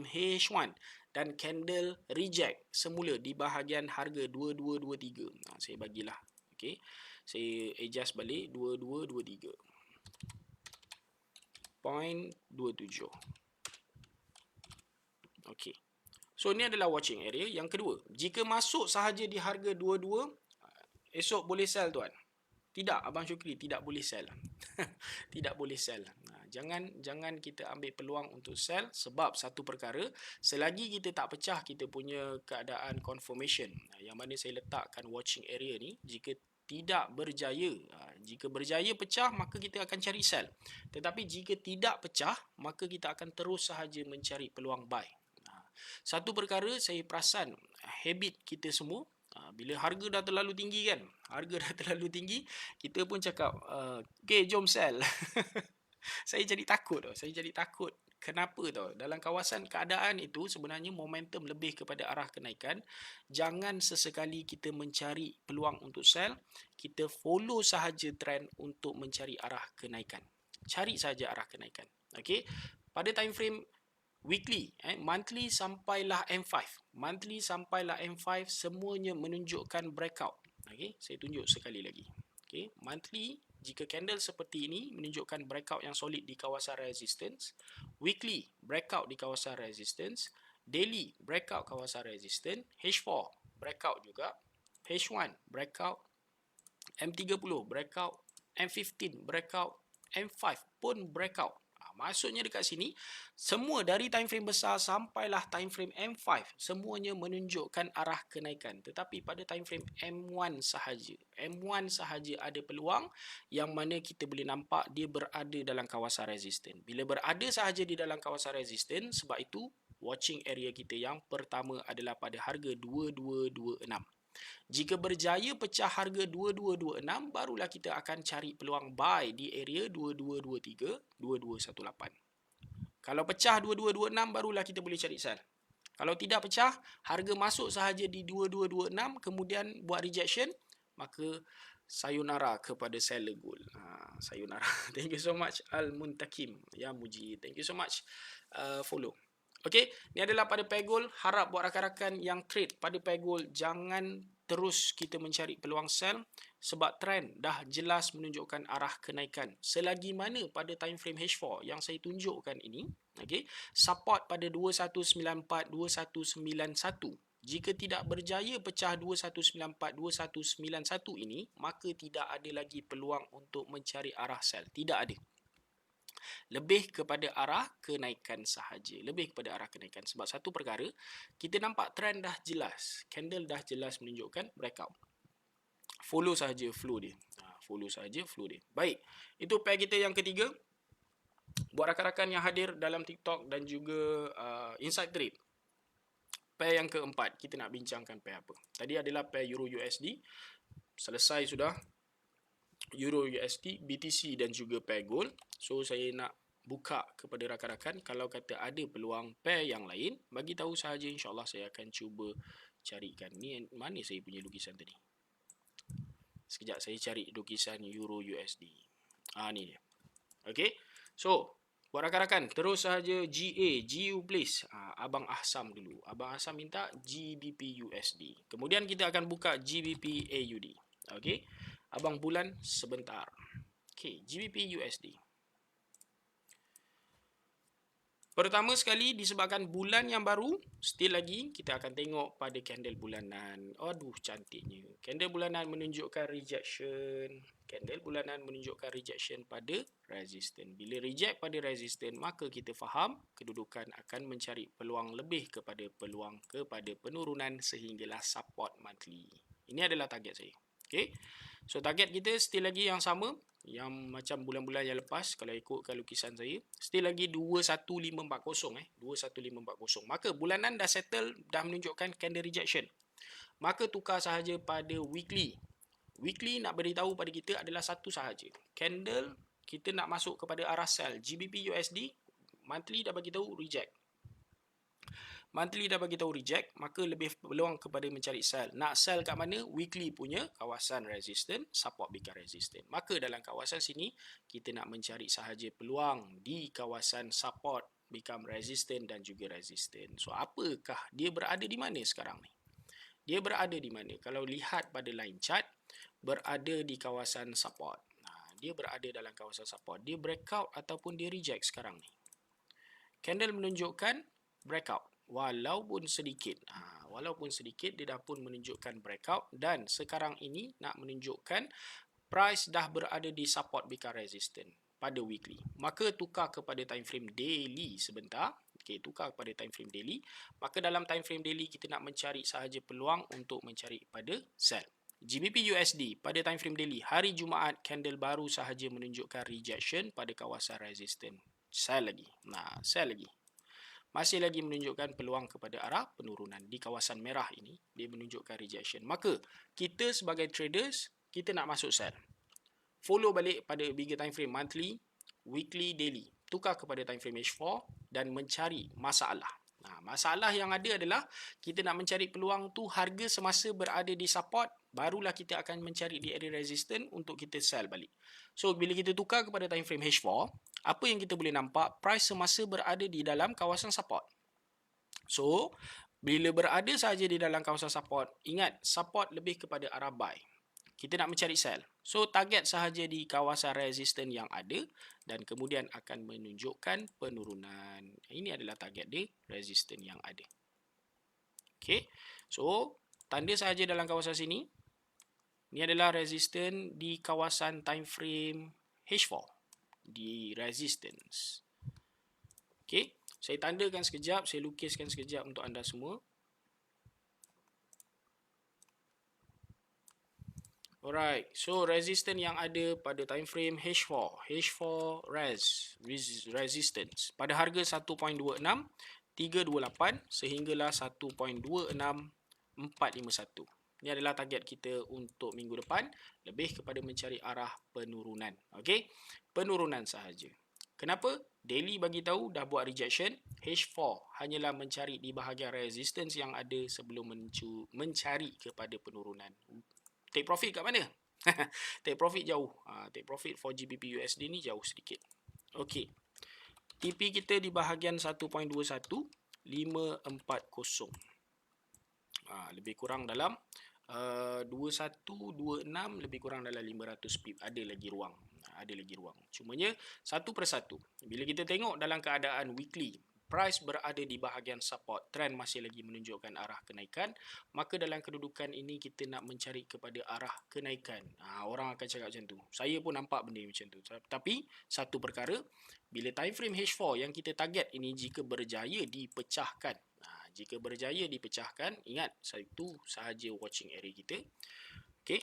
H1, dan candle reject semula di bahagian harga 2223. Saya bagilah. Okey. Saya adjust balik 2223.27. Okey. So ni adalah watching area. Yang kedua, jika masuk sahaja di harga 22, esok boleh sell tuan. Tidak, Abang Syukri tidak boleh sell. Tidak boleh sell. Jangan kita ambil peluang untuk sell sebab satu perkara, selagi kita tak pecah kita punya keadaan confirmation, yang mana saya letakkan watching area ni, jika tidak berjaya, jika berjaya pecah maka kita akan cari sell. Tetapi jika tidak pecah maka kita akan terus sahaja mencari peluang buy. Satu perkara saya perasan habit kita semua, bila harga dah terlalu tinggi kan, kita pun cakap okay, jom sell. Saya jadi takut. Kenapa tau? Dalam kawasan keadaan itu sebenarnya momentum lebih kepada arah kenaikan. Jangan sesekali kita mencari peluang untuk sell, kita follow sahaja trend untuk mencari arah kenaikan. Cari saja arah kenaikan. Okay? Pada time frame weekly, monthly sampailah M5, semuanya menunjukkan breakout. Okay? Saya tunjuk sekali lagi. Okay? Monthly, jika candle seperti ini menunjukkan breakout yang solid di kawasan resistance. Weekly, breakout di kawasan resistance. Daily, breakout kawasan resistance. H4, breakout juga. H1, breakout. M30, breakout. M15, breakout. M5 pun breakout. Maksudnya dekat sini, semua dari time frame besar sampailah time frame M5, semuanya menunjukkan arah kenaikan. Tetapi pada time frame M1 sahaja ada peluang yang mana kita boleh nampak dia berada dalam kawasan resisten. Bila berada sahaja di dalam kawasan resisten, sebab itu watching area kita yang pertama adalah pada harga 2226. Jika berjaya pecah harga 2226, barulah kita akan cari peluang buy di area 2223, 2218. Kalau pecah 2226, barulah kita boleh cari sell. Kalau tidak pecah, harga masuk sahaja di 2226, kemudian buat rejection, maka sayonara kepada seller gold. Sayonara. Thank you so much Al-Muntakim. Ya Muji. Thank you so much. Follow. Okey, ni adalah pada pair gold. Harap buat rakan-rakan yang trade pada pair gold, jangan terus kita mencari peluang sell sebab trend dah jelas menunjukkan arah kenaikan. Selagi mana pada time frame H4 yang saya tunjukkan ini, okey, support pada 2194, 2191. Jika tidak berjaya pecah 2194, 2191 ini, maka tidak ada lagi peluang untuk mencari arah sell. Tidak ada. Lebih kepada arah kenaikan sahaja. Sebab satu perkara, kita nampak trend dah jelas. Candle dah jelas menunjukkan breakout. Follow sahaja flow dia. Baik, itu pair kita yang ketiga. Buat rakan-rakan yang hadir dalam TikTok dan juga Inside Trade, pair yang keempat, kita nak bincangkan pair apa? Tadi adalah pair Euro USD. Selesai sudah. Euro USD, BTC dan juga pair gold. So saya nak buka kepada rakan-rakan, kalau kata ada peluang pair yang lain, bagi tahu sahaja, insya-Allah saya akan cuba carikan. Ni mana saya punya lukisan tadi? Sekejap saya cari lukisan Euro USD. Ni dia. Okey. So, buat rakan-rakan, terus sahaja GU please. Abang Ahsam dulu. Abang Ahsam minta GBP USD. Kemudian kita akan buka GBP AUD. Okey. Abang Bulan sebentar. Okey, GBP USD. Pertama sekali disebabkan bulan yang baru, still lagi kita akan tengok pada candle bulanan. Aduh cantiknya. Candle bulanan menunjukkan rejection. Candle bulanan menunjukkan rejection pada resistance. Bila reject pada resistance, maka kita faham kedudukan akan mencari peluang lebih kepada penurunan sehinggalah support monthly. Ini adalah target saya. Okay. So target kita still lagi yang sama, yang macam bulan-bulan yang lepas. Kalau ikutkan lukisan saya, still lagi 21540 21540. Maka bulanan dah settle, dah menunjukkan candle rejection. Maka tukar sahaja pada weekly. Weekly nak beritahu pada kita adalah satu sahaja. Candle kita nak masuk kepada arah sell. GBP USD monthly dah bagi tahu reject. Monthly dah bagi tahu reject, maka lebih peluang kepada mencari sell. Nak sell kat mana? Weekly punya kawasan resistance, support become resistance. Maka dalam kawasan sini kita nak mencari sahaja peluang di kawasan support become resistance dan juga resistance. So apakah dia berada di mana sekarang ni? Dia berada di mana? Kalau lihat pada line chart, berada di kawasan support. Dia berada dalam kawasan support. Dia breakout ataupun dia reject sekarang ni. Candle menunjukkan breakout. Walaupun sedikit. Walaupun sedikit, dia dah pun menunjukkan breakout. Dan sekarang ini nak menunjukkan price dah berada di support become resistance pada weekly. Maka tukar kepada time frame daily sebentar. Okay, tukar kepada time frame daily. Maka dalam time frame daily kita nak mencari sahaja peluang untuk mencari pada sell. GBP USD pada time frame daily hari Jumaat, candle baru sahaja menunjukkan rejection pada kawasan resistance. Sell lagi. Sell lagi. Masih lagi menunjukkan peluang kepada arah penurunan. Di kawasan merah ini dia menunjukkan rejection. Maka kita sebagai traders, kita nak masuk sell. Follow balik pada bigger time frame monthly, weekly, daily. Tukar kepada time frame H4 dan mencari masalah. Masalah yang ada adalah kita nak mencari peluang tu harga semasa berada di support, barulah kita akan mencari di area resistance untuk kita sell balik. So bila kita tukar kepada time frame H4, apa yang kita boleh nampak? Price semasa berada di dalam kawasan support. So bila berada saja di dalam kawasan support, ingat support lebih kepada arah buy. Kita nak mencari sell. So target sahaja di kawasan resistance yang ada dan kemudian akan menunjukkan penurunan. Ini adalah target di resistance yang ada. Okay. So tanda sahaja dalam kawasan sini. Ini adalah resistance di kawasan time frame H4. Di resistance. Okay. Saya tandakan sekejap. Saya lukiskan sekejap untuk anda semua. Alright, so resistance yang ada pada time frame H4 resistance pada harga 1.26 328 sehinggalah 1.26 451. Ini adalah target kita untuk minggu depan, lebih kepada mencari arah penurunan. Okey, penurunan sahaja. Kenapa? Daily bagi tahu dah buat rejection, H4 hanyalah mencari di bahagian resistance yang ada sebelum mencari kepada penurunan. Take profit kat mana? Take profit jauh. Take profit for GBP USD ni jauh sedikit. Okey. TP kita di bahagian 1.21540. Lebih kurang dalam 2126, lebih kurang dalam 500 pip. Ada lagi ruang. Cumanya satu persatu. Bila kita tengok dalam keadaan weekly, price berada di bahagian support, trend masih lagi menunjukkan arah kenaikan, maka dalam kedudukan ini kita nak mencari kepada arah kenaikan. Orang akan cakap macam tu. Saya pun nampak benda macam tu. Tapi satu perkara, bila time frame H4 yang kita target ini jika berjaya dipecahkan. Jika berjaya dipecahkan, ingat satu sahaja watching area kita. Okey.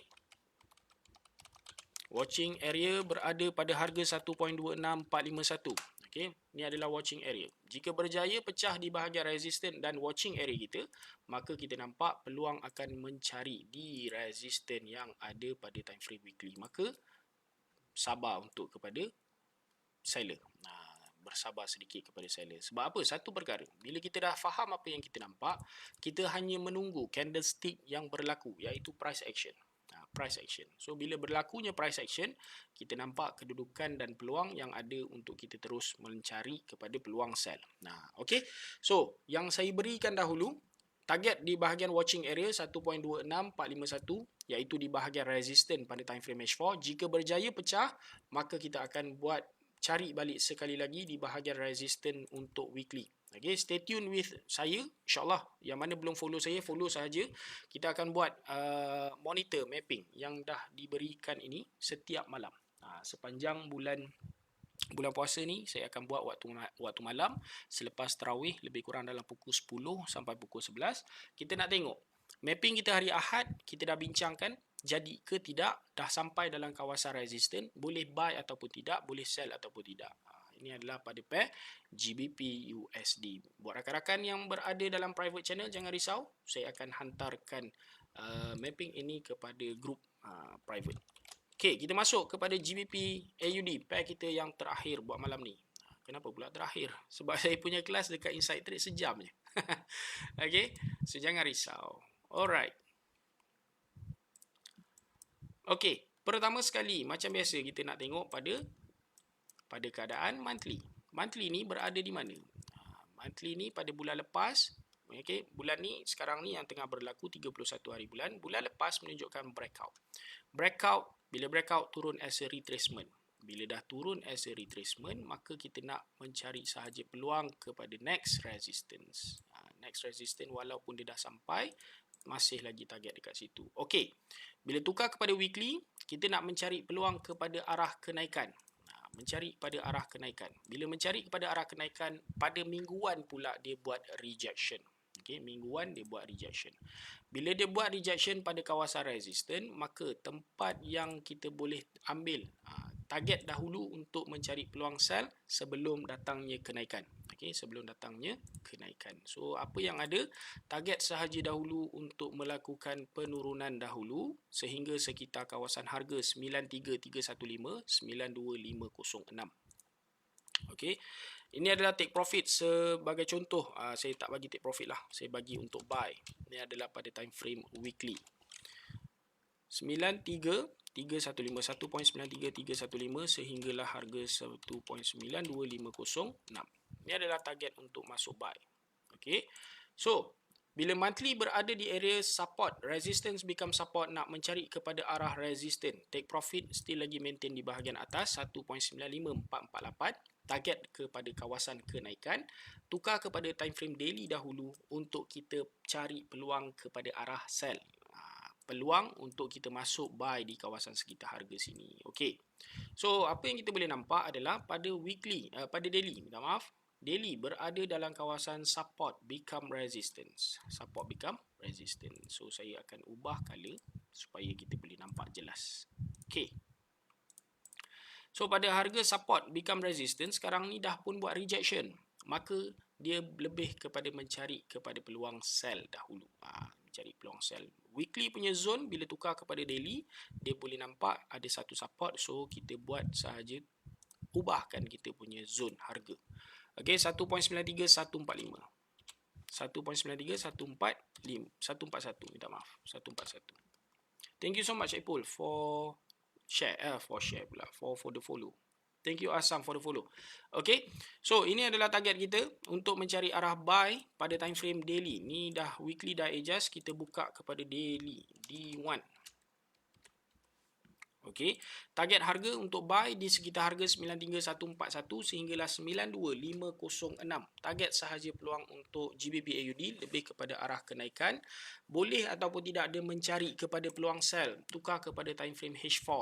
Watching area berada pada harga 1.26451. Okay, ini adalah watching area. Jika berjaya pecah di bahagian resistance dan watching area kita, maka kita nampak peluang akan mencari di resistance yang ada pada time frame weekly. Maka sabar untuk kepada seller. Bersabar sedikit kepada seller. Sebab apa? Satu perkara. Bila kita dah faham apa yang kita nampak, kita hanya menunggu candlestick yang berlaku, iaitu price action. Price action. So bila berlakunya price action, kita nampak kedudukan dan peluang yang ada untuk kita terus mencari kepada peluang sell. Okey. So yang saya berikan dahulu, target di bahagian watching area 1.26451, iaitu di bahagian resistance pada time frame H4. Jika berjaya pecah, maka kita akan buat cari balik sekali lagi di bahagian resistance untuk weekly. Okay, stay tune with saya, insyaAllah. Yang mana belum follow saya, follow sahaja. Kita akan buat monitor mapping yang dah diberikan ini setiap malam. Sepanjang bulan puasa ni saya akan buat waktu malam selepas tarawih, lebih kurang dalam pukul 10 sampai pukul 11. Kita nak tengok mapping kita hari Ahad, kita dah bincangkan jadi ke tidak, dah sampai dalam kawasan resistance, boleh buy ataupun tidak, boleh sell ataupun tidak. Ini adalah pada pair GBP USD. Buat rakan-rakan yang berada dalam private channel, jangan risau, saya akan hantarkan mapping ini kepada grup private. Okey, kita masuk kepada GBP AUD, pair kita yang terakhir buat malam ni. Kenapa pula terakhir? Sebab saya punya kelas dekat Insight Trade sejam je. Okey, so jangan risau. Alright. Okey, pertama sekali macam biasa kita nak tengok pada keadaan monthly. Monthly ni berada di mana? Monthly ni pada bulan lepas, okey, bulan ni sekarang ni yang tengah berlaku 31 hari bulan. Bulan lepas menunjukkan breakout. Bila breakout turun as a retracement. Bila dah turun as a retracement, maka kita nak mencari sahaja peluang kepada next resistance. Next resistance walaupun dia dah sampai, masih lagi target dekat situ. Okey, bila tukar kepada weekly, kita nak mencari peluang kepada arah kenaikan. Mencari pada arah kenaikan. Bila mencari kepada arah kenaikan, pada mingguan pula dia buat rejection. Okay, mingguan dia buat rejection. Bila dia buat rejection pada kawasan resistance, maka tempat yang kita boleh ambil target dahulu untuk mencari peluang sell sebelum datangnya kenaikan. Okay, sebelum datangnya kenaikan. So, apa yang ada? Target sahaja dahulu untuk melakukan penurunan dahulu sehingga sekitar kawasan harga 93315, 92506. Okey. Ini adalah take profit sebagai contoh. Saya tak bagi take profit lah. Saya bagi untuk buy. Ini adalah pada time frame weekly. 1.93315 sehinggalah harga 1.92506. Ini adalah target untuk masuk buy. Okey. So, bila monthly berada di area support, resistance become support, nak mencari kepada arah resistance. Take profit still lagi maintain di bahagian atas 1.95448. Target kepada kawasan kenaikan. Tukar kepada time frame daily dahulu untuk kita cari peluang kepada arah sell. Peluang untuk kita masuk buy di kawasan sekitar harga sini. Okey. So, apa yang kita boleh nampak adalah pada weekly, pada daily, minta maaf, daily berada dalam kawasan support become resistance. Support become resistance. So, saya akan ubah color supaya kita boleh nampak jelas. Okey. So, pada harga support become resistance, sekarang ni dah pun buat rejection. Maka, dia lebih kepada mencari kepada peluang sell dahulu. Mencari peluang sell. Weekly punya zone, bila tukar kepada daily, dia boleh nampak ada satu support. So, kita buat sahaja, ubahkan kita punya zone harga. Okey, 1.93145. 1.93141. Minta maaf. 141. Thank you so much, Ipul, for share. For the follow. Thank you, Asam, for the follow. Okay. So, ini adalah target kita untuk mencari arah buy pada time frame daily. Ni dah weekly dah adjust. Kita buka kepada daily. D1. Okey, target harga untuk buy di sekitar harga 93141 sehinggalah 92506. Target sahaja peluang untuk GBP AUD lebih kepada arah kenaikan. Boleh ataupun tidak dia mencari kepada peluang sell. Tukar kepada time frame H4.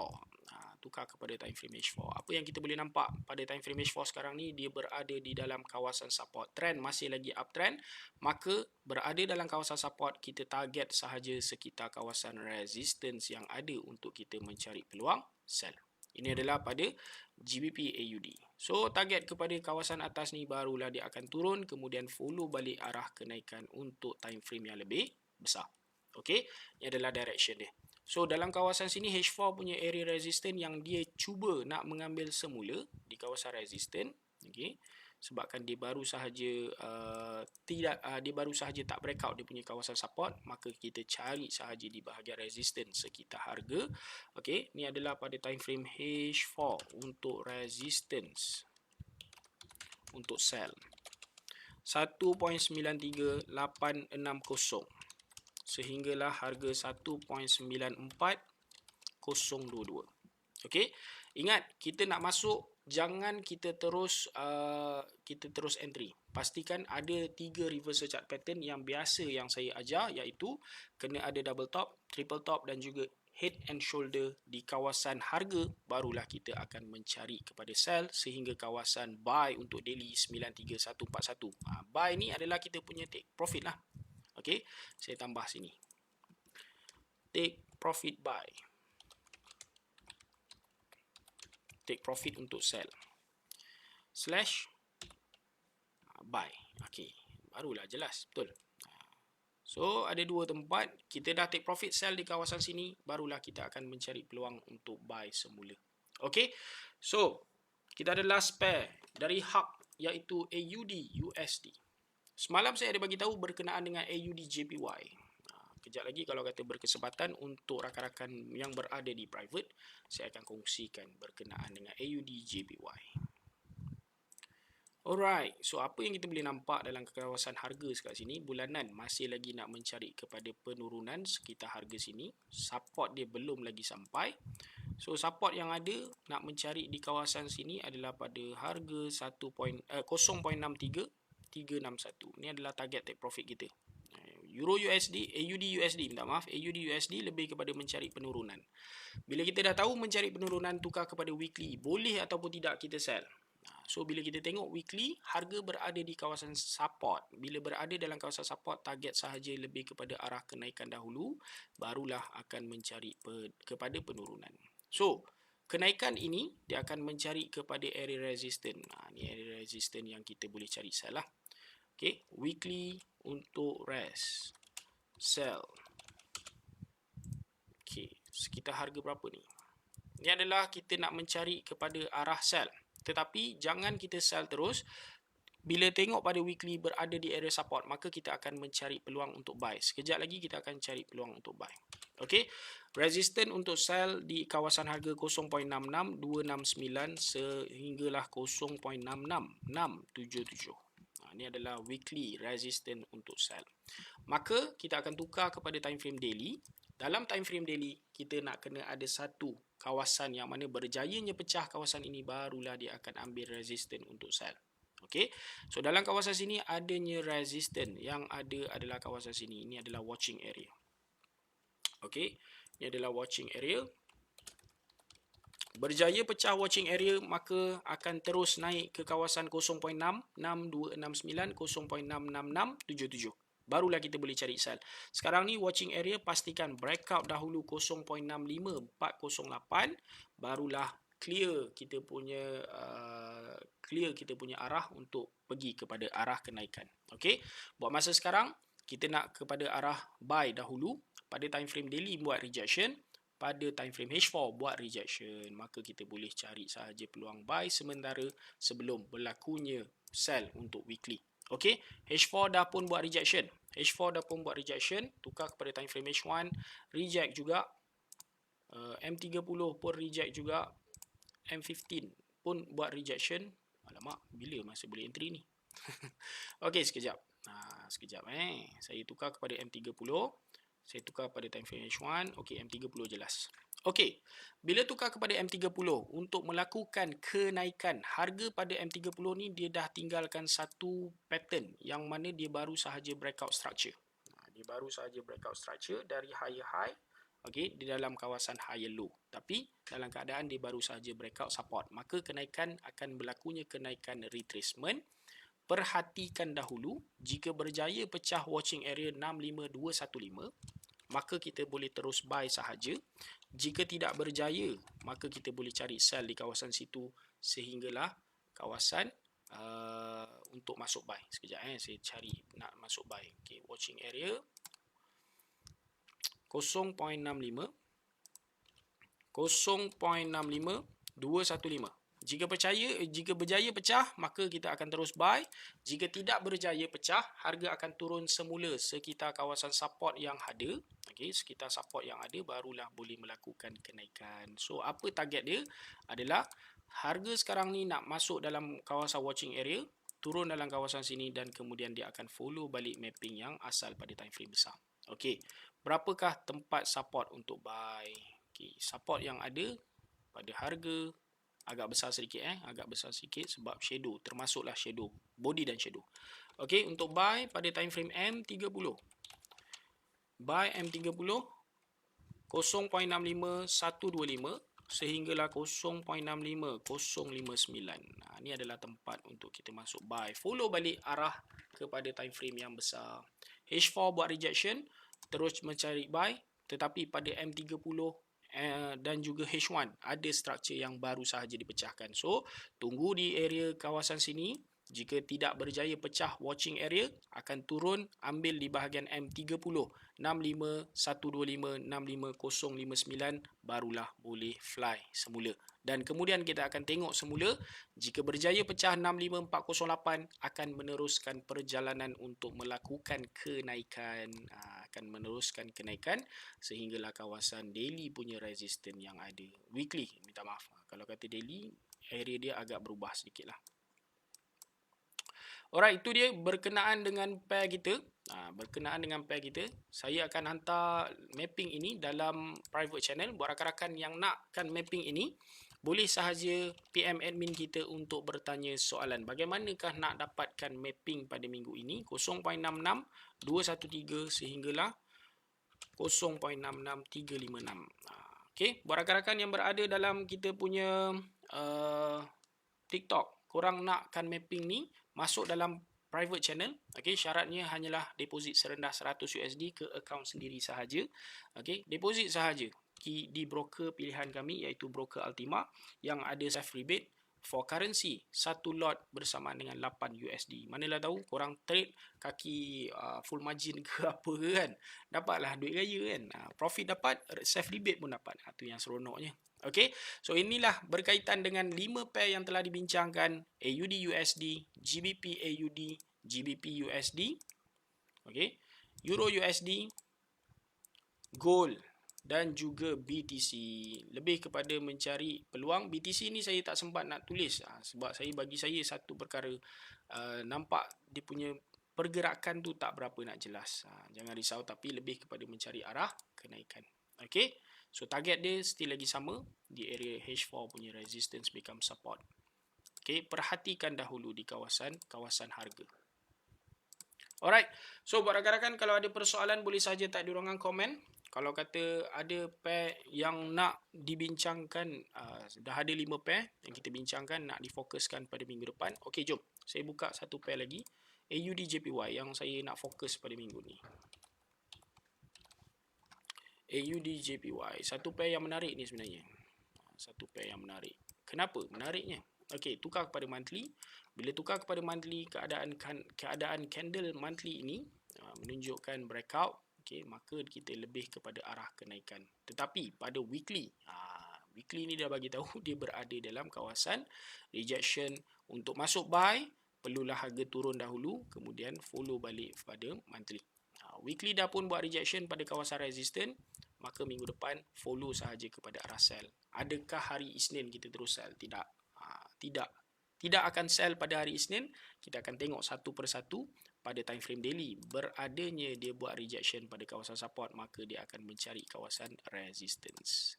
Tukar kepada time frame H4. Apa yang kita boleh nampak pada time frame H4 sekarang ni, dia berada di dalam kawasan support. Trend masih lagi uptrend. Maka berada dalam kawasan support, kita target sahaja sekitar kawasan resistance yang ada untuk kita mencari peluang sell. Ini adalah pada GBP AUD. So, target kepada kawasan atas ni barulah dia akan turun, kemudian follow balik arah kenaikan untuk time frame yang lebih besar. Okey, ini adalah direction dia. So, dalam kawasan sini H4 punya area resistance yang dia cuba nak mengambil semula di kawasan resistance. Okey, sebabkan dia baru sahaja dia baru sahaja tak breakout dia punya kawasan support, maka kita cari sahaja di bahagian resistance sekitar harga. Okey, ni adalah pada time frame H4 untuk resistance untuk sell 1.93860 sehinggalah harga 1.94022. Okey, ingat kita nak masuk jangan kita terus entry. Pastikan ada 3 reversal chart pattern yang biasa yang saya ajar, iaitu kena ada double top, triple top dan juga head and shoulder di kawasan harga, barulah kita akan mencari kepada sell sehingga kawasan buy untuk daily 93141. Buy ni adalah kita punya take profit lah. Okey, saya tambah sini. Take profit buy. Take profit untuk sell. Slash buy. Okey, barulah jelas, betul. So, ada dua tempat. Kita dah take profit sell di kawasan sini, barulah kita akan mencari peluang untuk buy semula. Okey, so kita ada last pair dari hub, iaitu AUD USD. Semalam saya ada bagi tahu berkenaan dengan AUD JPY. Kejap lagi kalau kata berkesempatan untuk rakan-rakan yang berada di private, saya akan kongsikan berkenaan dengan AUD JPY. Alright, so apa yang kita boleh nampak dalam kawasan harga sekat sini, bulanan masih lagi nak mencari kepada penurunan sekitar harga sini. Support dia belum lagi sampai. So support yang ada nak mencari di kawasan sini adalah pada harga 0.63 361. Ini adalah target take profit kita. Euro USD, AUD USD, minta maaf, AUD USD lebih kepada mencari penurunan. Bila kita dah tahu mencari penurunan, tukar kepada weekly, boleh ataupun tidak kita sell. So bila kita tengok weekly, harga berada di kawasan support. Bila berada dalam kawasan support, target sahaja lebih kepada arah kenaikan dahulu, barulah akan mencari kepada penurunan. So kenaikan ini dia akan mencari kepada area resistance. Ni area resistance yang kita boleh cari sell lah. Okay, weekly untuk rest sell. Okay, sekitar harga berapa ni? Ini adalah kita nak mencari kepada arah sell. Tetapi jangan kita sell terus. Bila tengok pada weekly berada di area support, maka kita akan mencari peluang untuk buy. Sekejap lagi kita akan cari peluang untuk buy. Okey, resistance untuk sell di kawasan harga 0.66269 sehinggalah 0.66677. Ini adalah weekly resistance untuk sell. Maka kita akan tukar kepada time frame daily. Dalam time frame daily, kita nak kena ada satu kawasan yang mana berjayanya pecah kawasan ini, barulah dia akan ambil resistance untuk sell. Okey. So dalam kawasan sini adanya resistance, yang ada adalah kawasan sini. Ini adalah watching area. Okey. Ini adalah watching area. Berjaya pecah watching area, maka akan terus naik ke kawasan 0.66269, 0.66677. Barulah kita boleh cari sell. Sekarang ni watching area, pastikan breakout dahulu 0.65408, barulah clear kita punya arah untuk pergi kepada arah kenaikan. Okey, buat masa sekarang kita nak kepada arah buy dahulu. Pada time frame daily buat rejection, pada time frame H4 buat rejection, maka kita boleh cari sahaja peluang buy sementara sebelum berlakunya sell untuk weekly. Okey, H4 dah pun buat rejection. Tukar kepada time frame H1, reject juga. M30 pun reject juga. M15 pun buat rejection. Alamak, bila masa boleh entry ni? Okey, sekejap. Saya tukar kepada M30. Saya tukar pada time frame H1. Okey, M30 jelas. Okey, bila tukar kepada M30 untuk melakukan kenaikan, harga pada M30 ni dia dah tinggalkan satu pattern yang mana dia baru sahaja breakout structure. Dari higher high, okey, di dalam kawasan higher low. Tapi dalam keadaan dia baru sahaja breakout support, maka kenaikan akan berlakunya kenaikan retracement. Perhatikan dahulu, jika berjaya pecah watching area 65215, maka kita boleh terus buy sahaja. Jika tidak berjaya, maka kita boleh cari sell di kawasan situ sehinggalah kawasan untuk masuk buy. Sekejap saya cari nak masuk buy. Okay, watching area 0.65 215. Jika berjaya pecah, maka kita akan terus buy. Jika tidak berjaya pecah, harga akan turun semula sekitar kawasan support yang ada. Okey, sekitar support yang ada barulah boleh melakukan kenaikan. So apa target dia adalah harga sekarang ni nak masuk dalam kawasan watching area, turun dalam kawasan sini dan kemudian dia akan follow balik mapping yang asal pada time frame besar. Okey, berapakah tempat support untuk buy? Okey, support yang ada pada harga agak besar sedikit agak besar sedikit sebab shadow, termasuklah shadow, body dan shadow. Okey, untuk buy pada time frame M30. Buy M30 0.65125 sehinggalah 0.65059. Ini adalah tempat untuk kita masuk buy. Follow balik arah kepada time frame yang besar. H4 buat rejection, terus mencari buy, tetapi pada M30 dan juga H1 ada struktur yang baru sahaja dipecahkan. So, tunggu di area kawasan sini. Jika tidak berjaya pecah watching area, akan turun ambil di bahagian M30 65125 65059, barulah boleh fly semula. Dan kemudian kita akan tengok semula, jika berjaya pecah 65408 akan meneruskan perjalanan untuk melakukan kenaikan, sehinggalah kawasan daily punya resistance yang ada. Weekly, minta maaf, kalau kata daily, area dia agak berubah sedikit lah. Alright, itu dia berkenaan dengan pair kita. Saya akan hantar mapping ini dalam private channel. Buat rakan-rakan yang nakkan mapping ini, boleh sahaja PM admin kita untuk bertanya soalan. Bagaimanakah nak dapatkan mapping pada minggu ini? 0.66213 sehinggalah 0.66356. Okey, buat rakan-rakan yang berada dalam kita punya TikTok, korang nakkan mapping ni, masuk dalam private channel. Okey, syaratnya hanyalah deposit serendah 100 USD ke akaun sendiri sahaja. Okey, deposit sahaja di broker pilihan kami iaitu broker Altima yang ada self rebate for currency. Satu lot bersamaan dengan 8 USD. Manalah tahu korang trade kaki full margin ke apa ke kan, dapatlah duit raya kan. Profit dapat, self rebate pun dapat. Itu yang seronoknya. Okey, so inilah berkaitan dengan 5 pair yang telah dibincangkan: AUD USD, GBP AUD, GBP USD, okey, Euro USD, Gold dan juga BTC. Lebih kepada mencari peluang. BTC ni saya tak sempat nak tulis sebab bagi saya satu perkara, nampak dia punya pergerakan tu tak berapa nak jelas. Jangan risau, tapi lebih kepada mencari arah kenaikan. Okey, so target dia still lagi sama di area H4 punya resistance become support. Okey, perhatikan dahulu di kawasan harga. Alright, so buat rakan-rakan kalau ada persoalan boleh saja tak di ruangan komen. Kalau kata ada pair yang nak dibincangkan, dah ada 5 pair yang kita bincangkan nak difokuskan pada minggu depan. Okey, jom saya buka satu pair lagi, AUD JPY, yang saya nak fokus pada minggu ni. AUD JPY, satu pair yang menarik ni sebenarnya. Satu pair yang menarik. Kenapa menariknya? Okey, tukar kepada monthly. Bila tukar kepada monthly, keadaan candle monthly ini menunjukkan breakout. Okey, maka kita lebih kepada arah kenaikan. Tetapi pada weekly, weekly ni dah bagi tahu dia berada dalam kawasan rejection. Untuk masuk buy, perlulah harga turun dahulu, kemudian follow balik pada monthly. Weekly dah pun buat rejection pada kawasan resistance, maka minggu depan follow sahaja kepada arah sell. Adakah hari Isnin kita terus sell? Tidak. Tidak akan sell pada hari Isnin. Kita akan tengok satu persatu pada time frame daily. Beradanya dia buat rejection pada kawasan support, maka dia akan mencari kawasan resistance.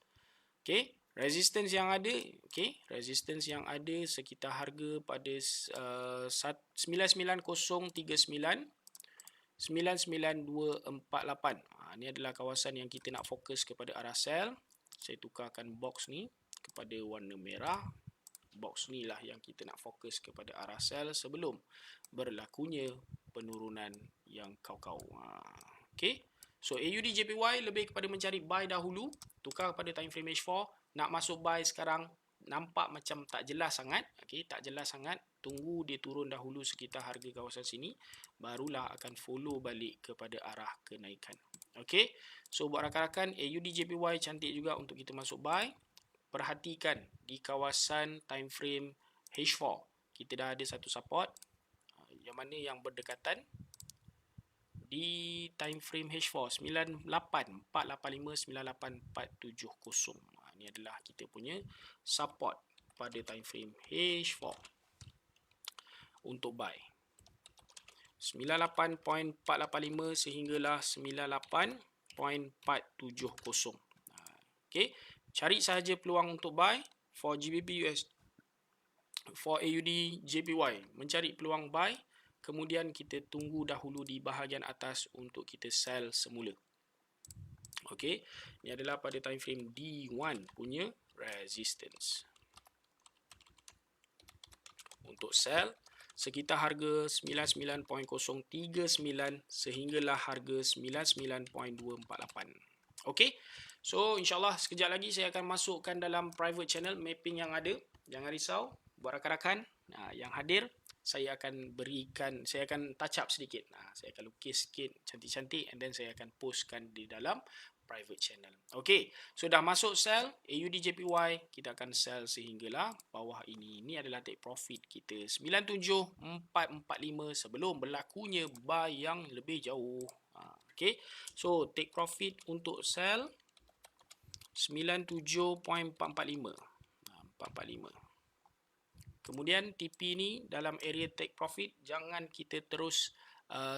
Okey, resistance yang ada, sekitar harga pada 99039, 99248. Ini adalah kawasan yang kita nak fokus kepada arah sell. Saya tukarkan box ni kepada warna merah. Box ni lah yang kita nak fokus kepada arah sell sebelum berlakunya penurunan yang kau-kau. Okey, so AUD JPY lebih kepada mencari buy dahulu. Tukar kepada time frame H4. Nak masuk buy sekarang nampak macam tak jelas sangat. Okey, tak jelas sangat. Tunggu dia turun dahulu sekitar harga kawasan sini, barulah akan follow balik kepada arah kenaikan. Okey, so buat rakan-rakan, AUD JPY cantik juga untuk kita masuk buy. Perhatikan di kawasan time frame H4. Kita dah ada satu support yang mana yang berdekatan di time frame H4 98485 98470. Ini adalah kita punya support pada time frame H4 untuk buy. 98.485 sehinggalah 98.470. Okey, cari sahaja peluang untuk buy. for GBP US, for AUD JPY, mencari peluang buy, kemudian kita tunggu dahulu di bahagian atas untuk kita sell semula. Okey, ini adalah pada time frame D1 punya resistance. Untuk sell sekitar harga 99.039 sehinggalah harga 99.248. Okey. So insyaAllah sekejap lagi saya akan masukkan dalam private channel mapping yang ada. Jangan risau buat rakan-rakan yang hadir, saya akan touch up sedikit. Saya akan lukis sikit cantik-cantik and then saya akan postkan di dalam private channel. Okey, so dah masuk sell AUD JPY, kita akan sell sehinggalah bawah ini. Ini adalah take profit kita 97445 sebelum berlakunya buy yang lebih jauh. Okey, so take profit untuk sell 97.445. 445. Kemudian TP ni dalam area take profit, jangan kita terus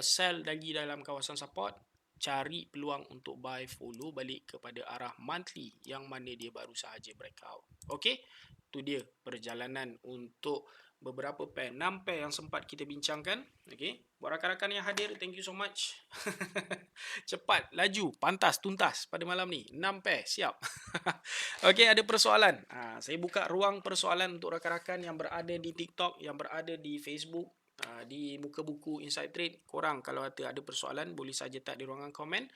sell lagi dalam kawasan support. Cari peluang untuk buy, follow balik kepada arah monthly yang mana dia baru sahaja breakout. Okey, itu dia perjalanan untuk beberapa pair, 6 pair yang sempat kita bincangkan. Okey, buat rakan-rakan yang hadir, thank you so much. Cepat, laju, pantas, tuntas pada malam ni. 6 pair, siap. Okey, ada persoalan. Saya buka ruang persoalan untuk rakan-rakan yang berada di TikTok, yang berada di Facebook, di muka buku Inside Trade. Korang kalau ada persoalan boleh saja type di ruangan komen.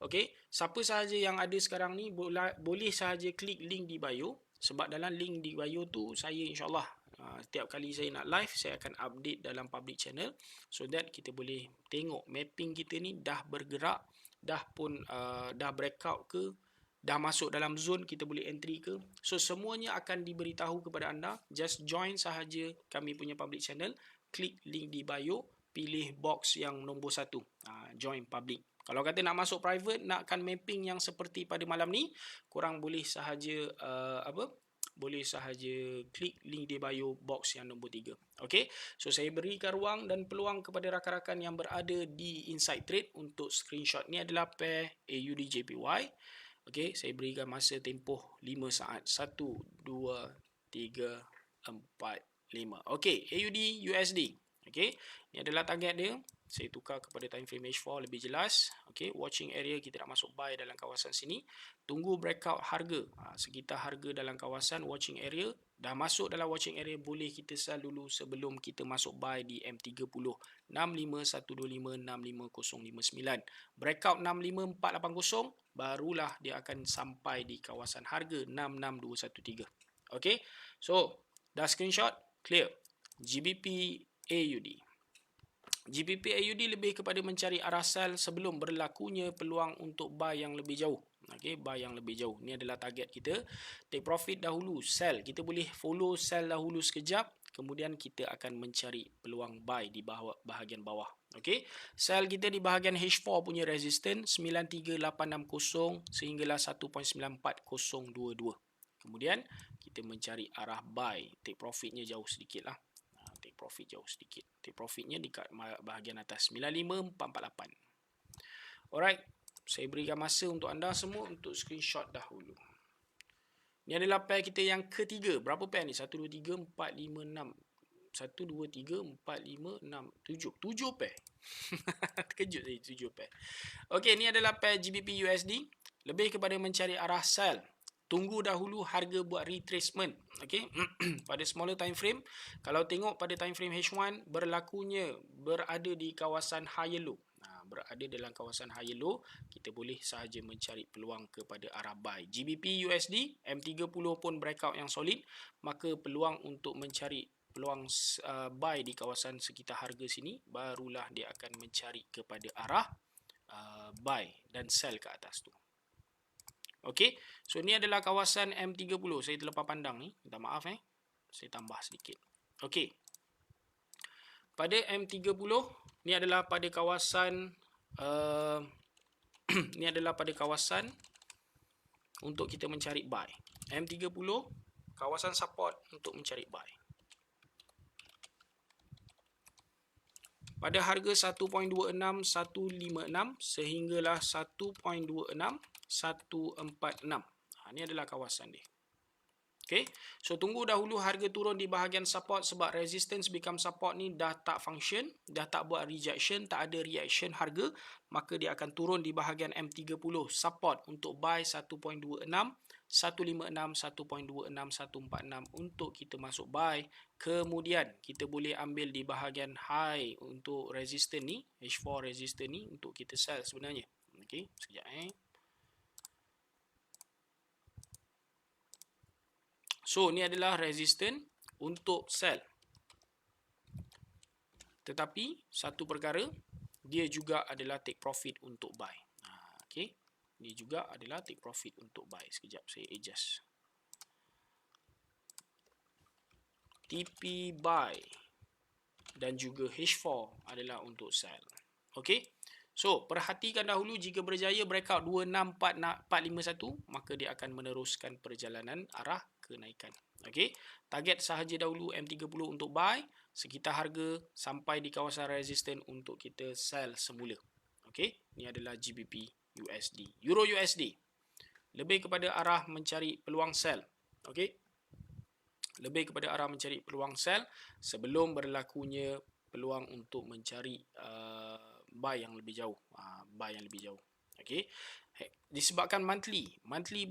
Okey, siapa sahaja yang ada sekarang ni boleh sahaja klik link di bio, sebab dalam link di bio tu saya insyaAllah setiap kali saya nak live saya akan update dalam public channel, so that kita boleh tengok mapping kita ni dah bergerak, dah breakout ke, dah masuk dalam zone kita boleh entry ke. So semuanya akan diberitahu kepada anda. Just join sahaja kami punya public channel, klik link di bio, pilih box yang nombor 1, join public. Kalau kata nak masuk private, nakkan mapping yang seperti pada malam ni, korang boleh sahaja boleh sahaja klik link di bio box yang nombor 3. Okey, so saya berikan ruang dan peluang kepada rakan-rakan yang berada di Inside Trade untuk screenshot. Ni adalah pair AUD JPY. Okey, saya berikan masa tempoh 5 saat. 1, 2, 3, 4, 5. Okey, AUD USD. Okey, ni adalah target dia. Saya tukar kepada time frame H4 lebih jelas. Okey, watching area kita nak masuk buy dalam kawasan sini. Tunggu breakout harga. Sekitar harga dalam kawasan watching area. Dah masuk dalam watching area, boleh kita sell dulu sebelum kita masuk buy di M30 65125 65059. Breakout 65480 barulah dia akan sampai di kawasan harga 66213. Okey, so dah screenshot, clear. GBP AUD. GBP AUD lebih kepada mencari arah sell sebelum berlakunya peluang untuk buy yang lebih jauh. Okey, buy yang lebih jauh. Ni adalah target kita. Take profit dahulu, sell. Kita boleh follow sell dahulu sekejap, kemudian kita akan mencari peluang buy di bahagian bawah. Okey, sell kita di bahagian H4 punya resistance 93860 sehinggalah 1.94022. Kemudian kita mencari arah buy. Take profitnya jauh sedikit lah. Take profit jauh sedikit. Take profitnya dekat bahagian atas 95448. Alright, saya berikan masa untuk anda semua untuk screenshot dahulu. Ini adalah pair kita yang ketiga. Berapa pair ni? 1, 2, 3, 4, 5, 6. 1, 2, 3, 4, 5, 6, 7. 7 pair. Terkejut saya 7 pair. Okey, ni adalah pair GBP USD. Lebih kepada mencari arah sell. Tunggu dahulu harga buat retracement. Okey, pada smaller time frame, kalau tengok pada time frame H1 berlakunya berada di kawasan higher low. Berada dalam kawasan higher low, kita boleh sahaja mencari peluang kepada arah buy. GBP USD M30 pun breakout yang solid, maka peluang untuk mencari peluang buy di kawasan sekitar harga sini, barulah dia akan mencari kepada arah buy dan sell ke atas tu. Okey, so ni adalah kawasan M30. Saya terlepas pandang ni, minta maaf saya tambah sedikit. Okey, pada M30 ni adalah pada kawasan ni adalah pada kawasan untuk kita mencari buy. M30 kawasan support untuk mencari buy. Pada harga 1.26156 sehinggalah 1.26146. Ini adalah kawasan dia. Okay, so tunggu dahulu harga turun di bahagian support sebab resistance become support ni dah tak function, dah tak buat rejection, tak ada reaction harga, maka dia akan turun di bahagian M30 support untuk buy 1.26, 156, 1.26, 146 untuk kita masuk buy. Kemudian kita boleh ambil di bahagian high untuk resistance ni, H4 resistance ni untuk kita sell sebenarnya. Okay, sekejap So, ni adalah resistance untuk sell. Tetapi, satu perkara, dia juga adalah take profit untuk buy. Okay. Dia juga adalah take profit untuk buy. Sekejap, saya adjust. TP buy dan juga H4 adalah untuk sell. Okay. So, perhatikan dahulu jika berjaya breakout 26451, maka dia akan meneruskan perjalanan arah kenaikan. Okey, target sahaja dahulu M30 untuk buy, sekitar harga sampai di kawasan resistance untuk kita sell semula. Okey, ni adalah GBP USD. Euro USD lebih kepada arah mencari peluang sell. Okey, lebih kepada arah mencari peluang sell sebelum berlakunya peluang untuk mencari buy yang lebih jauh. Buy yang lebih jauh. Okey, disebabkan monthly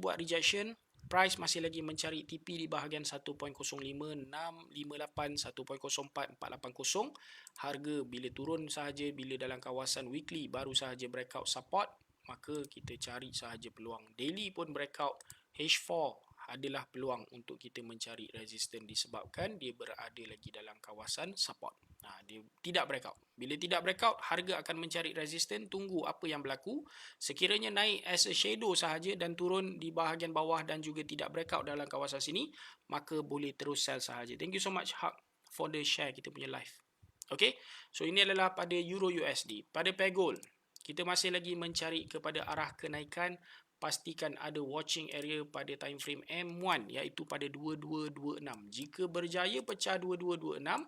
buat rejection, price masih lagi mencari TP di bahagian 1.05658, 1.04480. Harga bila turun sahaja, bila dalam kawasan weekly baru sahaja breakout support, maka kita cari sahaja peluang. Daily pun breakout H4 adalah peluang untuk kita mencari resistance disebabkan dia berada lagi dalam kawasan support. Dia tidak breakout. Bila tidak breakout, harga akan mencari resistance, tunggu apa yang berlaku. Sekiranya naik as a shadow sahaja dan turun di bahagian bawah dan juga tidak breakout dalam kawasan sini, maka boleh terus sell sahaja. Thank you so much Haq for the share kita punya live. Okay, so ini adalah pada Euro USD. Pada pair gold, kita masih lagi mencari kepada arah kenaikan. Pastikan ada watching area pada time frame M1 iaitu pada 2226. Jika berjaya pecah 2226,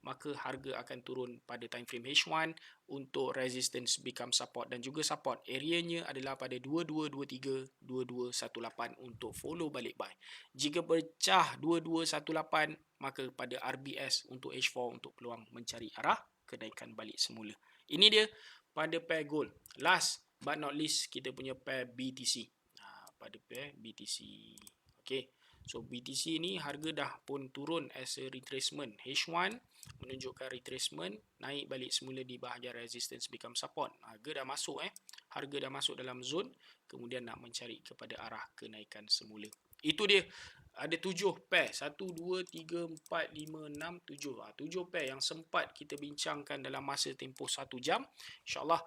maka harga akan turun pada time frame H1 untuk resistance become support dan juga support areanya adalah pada 2223, 2218 untuk follow balik buy. Jika pecah 2218, maka pada RBS untuk H4 untuk peluang mencari arah kenaikan balik semula. Ini dia pada pair gold. Last but not least, kita punya pair BTC. Pada pair BTC. Okay. So, BTC ni harga dah pun turun as a retracement. H1 menunjukkan retracement. Naik balik semula di bahagian resistance become support. Harga dah masuk Harga dah masuk dalam zone. Kemudian nak mencari kepada arah kenaikan semula. Itu dia. Ada 7 pair. 1, 2, 3, 4, 5, 6, 7. 7 pair yang sempat kita bincangkan dalam masa tempoh 1 jam. InsyaAllah,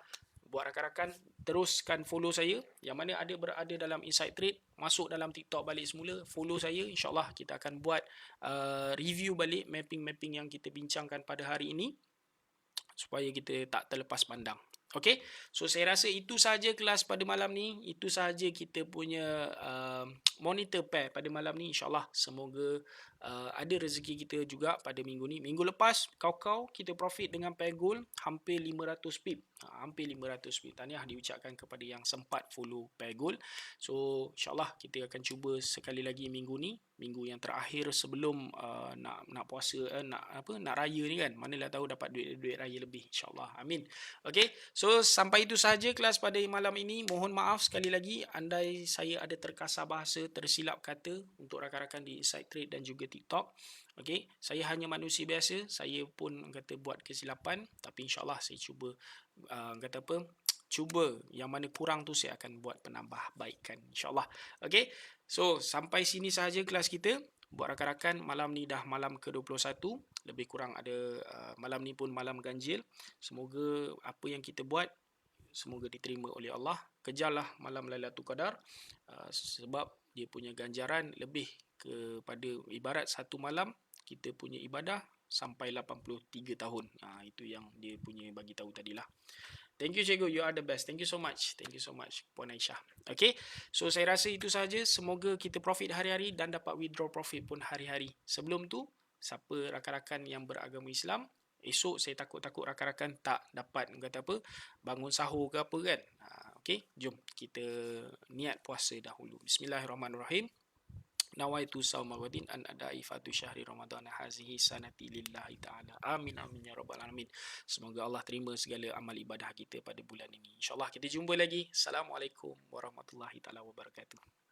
buat rakan-rakan teruskan follow saya yang mana ada berada dalam Inside Trade, masuk dalam TikTok balik semula, follow saya, insyaAllah kita akan buat review balik mapping-mapping yang kita bincangkan pada hari ini supaya kita tak terlepas pandang. Okay, so saya rasa itu sahaja kelas pada malam ni. Itu sahaja kita punya monitor pair pada malam ni. InsyaAllah semoga ada rezeki kita juga pada minggu ni. Minggu lepas kau-kau kita profit dengan pair gold hampir 500 pip. Hampir 500 pip. Tahniah diucapkan kepada yang sempat follow pair gold. So insyaAllah kita akan cuba sekali lagi minggu ni. Minggu yang terakhir sebelum nak puasa, nak raya ni kan. Manalah tahu dapat duit raya lebih, insyaAllah. Amin. Okay, so sampai itu sahaja kelas pada malam ini. Mohon maaf sekali lagi andai saya ada terkasar bahasa, tersilap kata untuk rakan-rakan di Inside Trade dan juga TikTok. Okay, saya hanya manusia biasa. Saya pun kata buat kesilapan, tapi insyaAllah saya cuba cuba yang mana kurang tu saya akan buat penambahbaikan, insyaAllah. Okay, so sampai sini sahaja kelas kita. Buat rakan-rakan, malam ni dah malam ke-21. Lebih kurang ada malam ni pun malam ganjil. Semoga apa yang kita buat, semoga diterima oleh Allah. Kejarlah malam Lailatul Qadar. Sebab dia punya ganjaran lebih kepada ibarat satu malam kita punya ibadah sampai 83 tahun. Itu yang dia punya bagi tahu tadilah. Thank you cikgu, you are the best. Thank you so much. Thank you so much Puan Aisyah. Okay, so saya rasa itu saja. Semoga kita profit hari-hari dan dapat withdraw profit pun hari-hari. Sebelum tu, siapa rakan-rakan yang beragama Islam, esok saya takut rakan-rakan tak dapat bangun sahur ke apa kan. Okay, jom kita niat puasa dahulu. Bismillahirrahmanirrahim. nawaitu sauma wadin an adai fatu syahri ramadhan hazihi sanati lillahi ta'ala. Amin amin ya rabbal alamin. Semoga Allah terima segala amal ibadah kita pada bulan ini. InsyaAllah kita jumpa lagi. Assalamualaikum warahmatullahi taala wabarakatuh.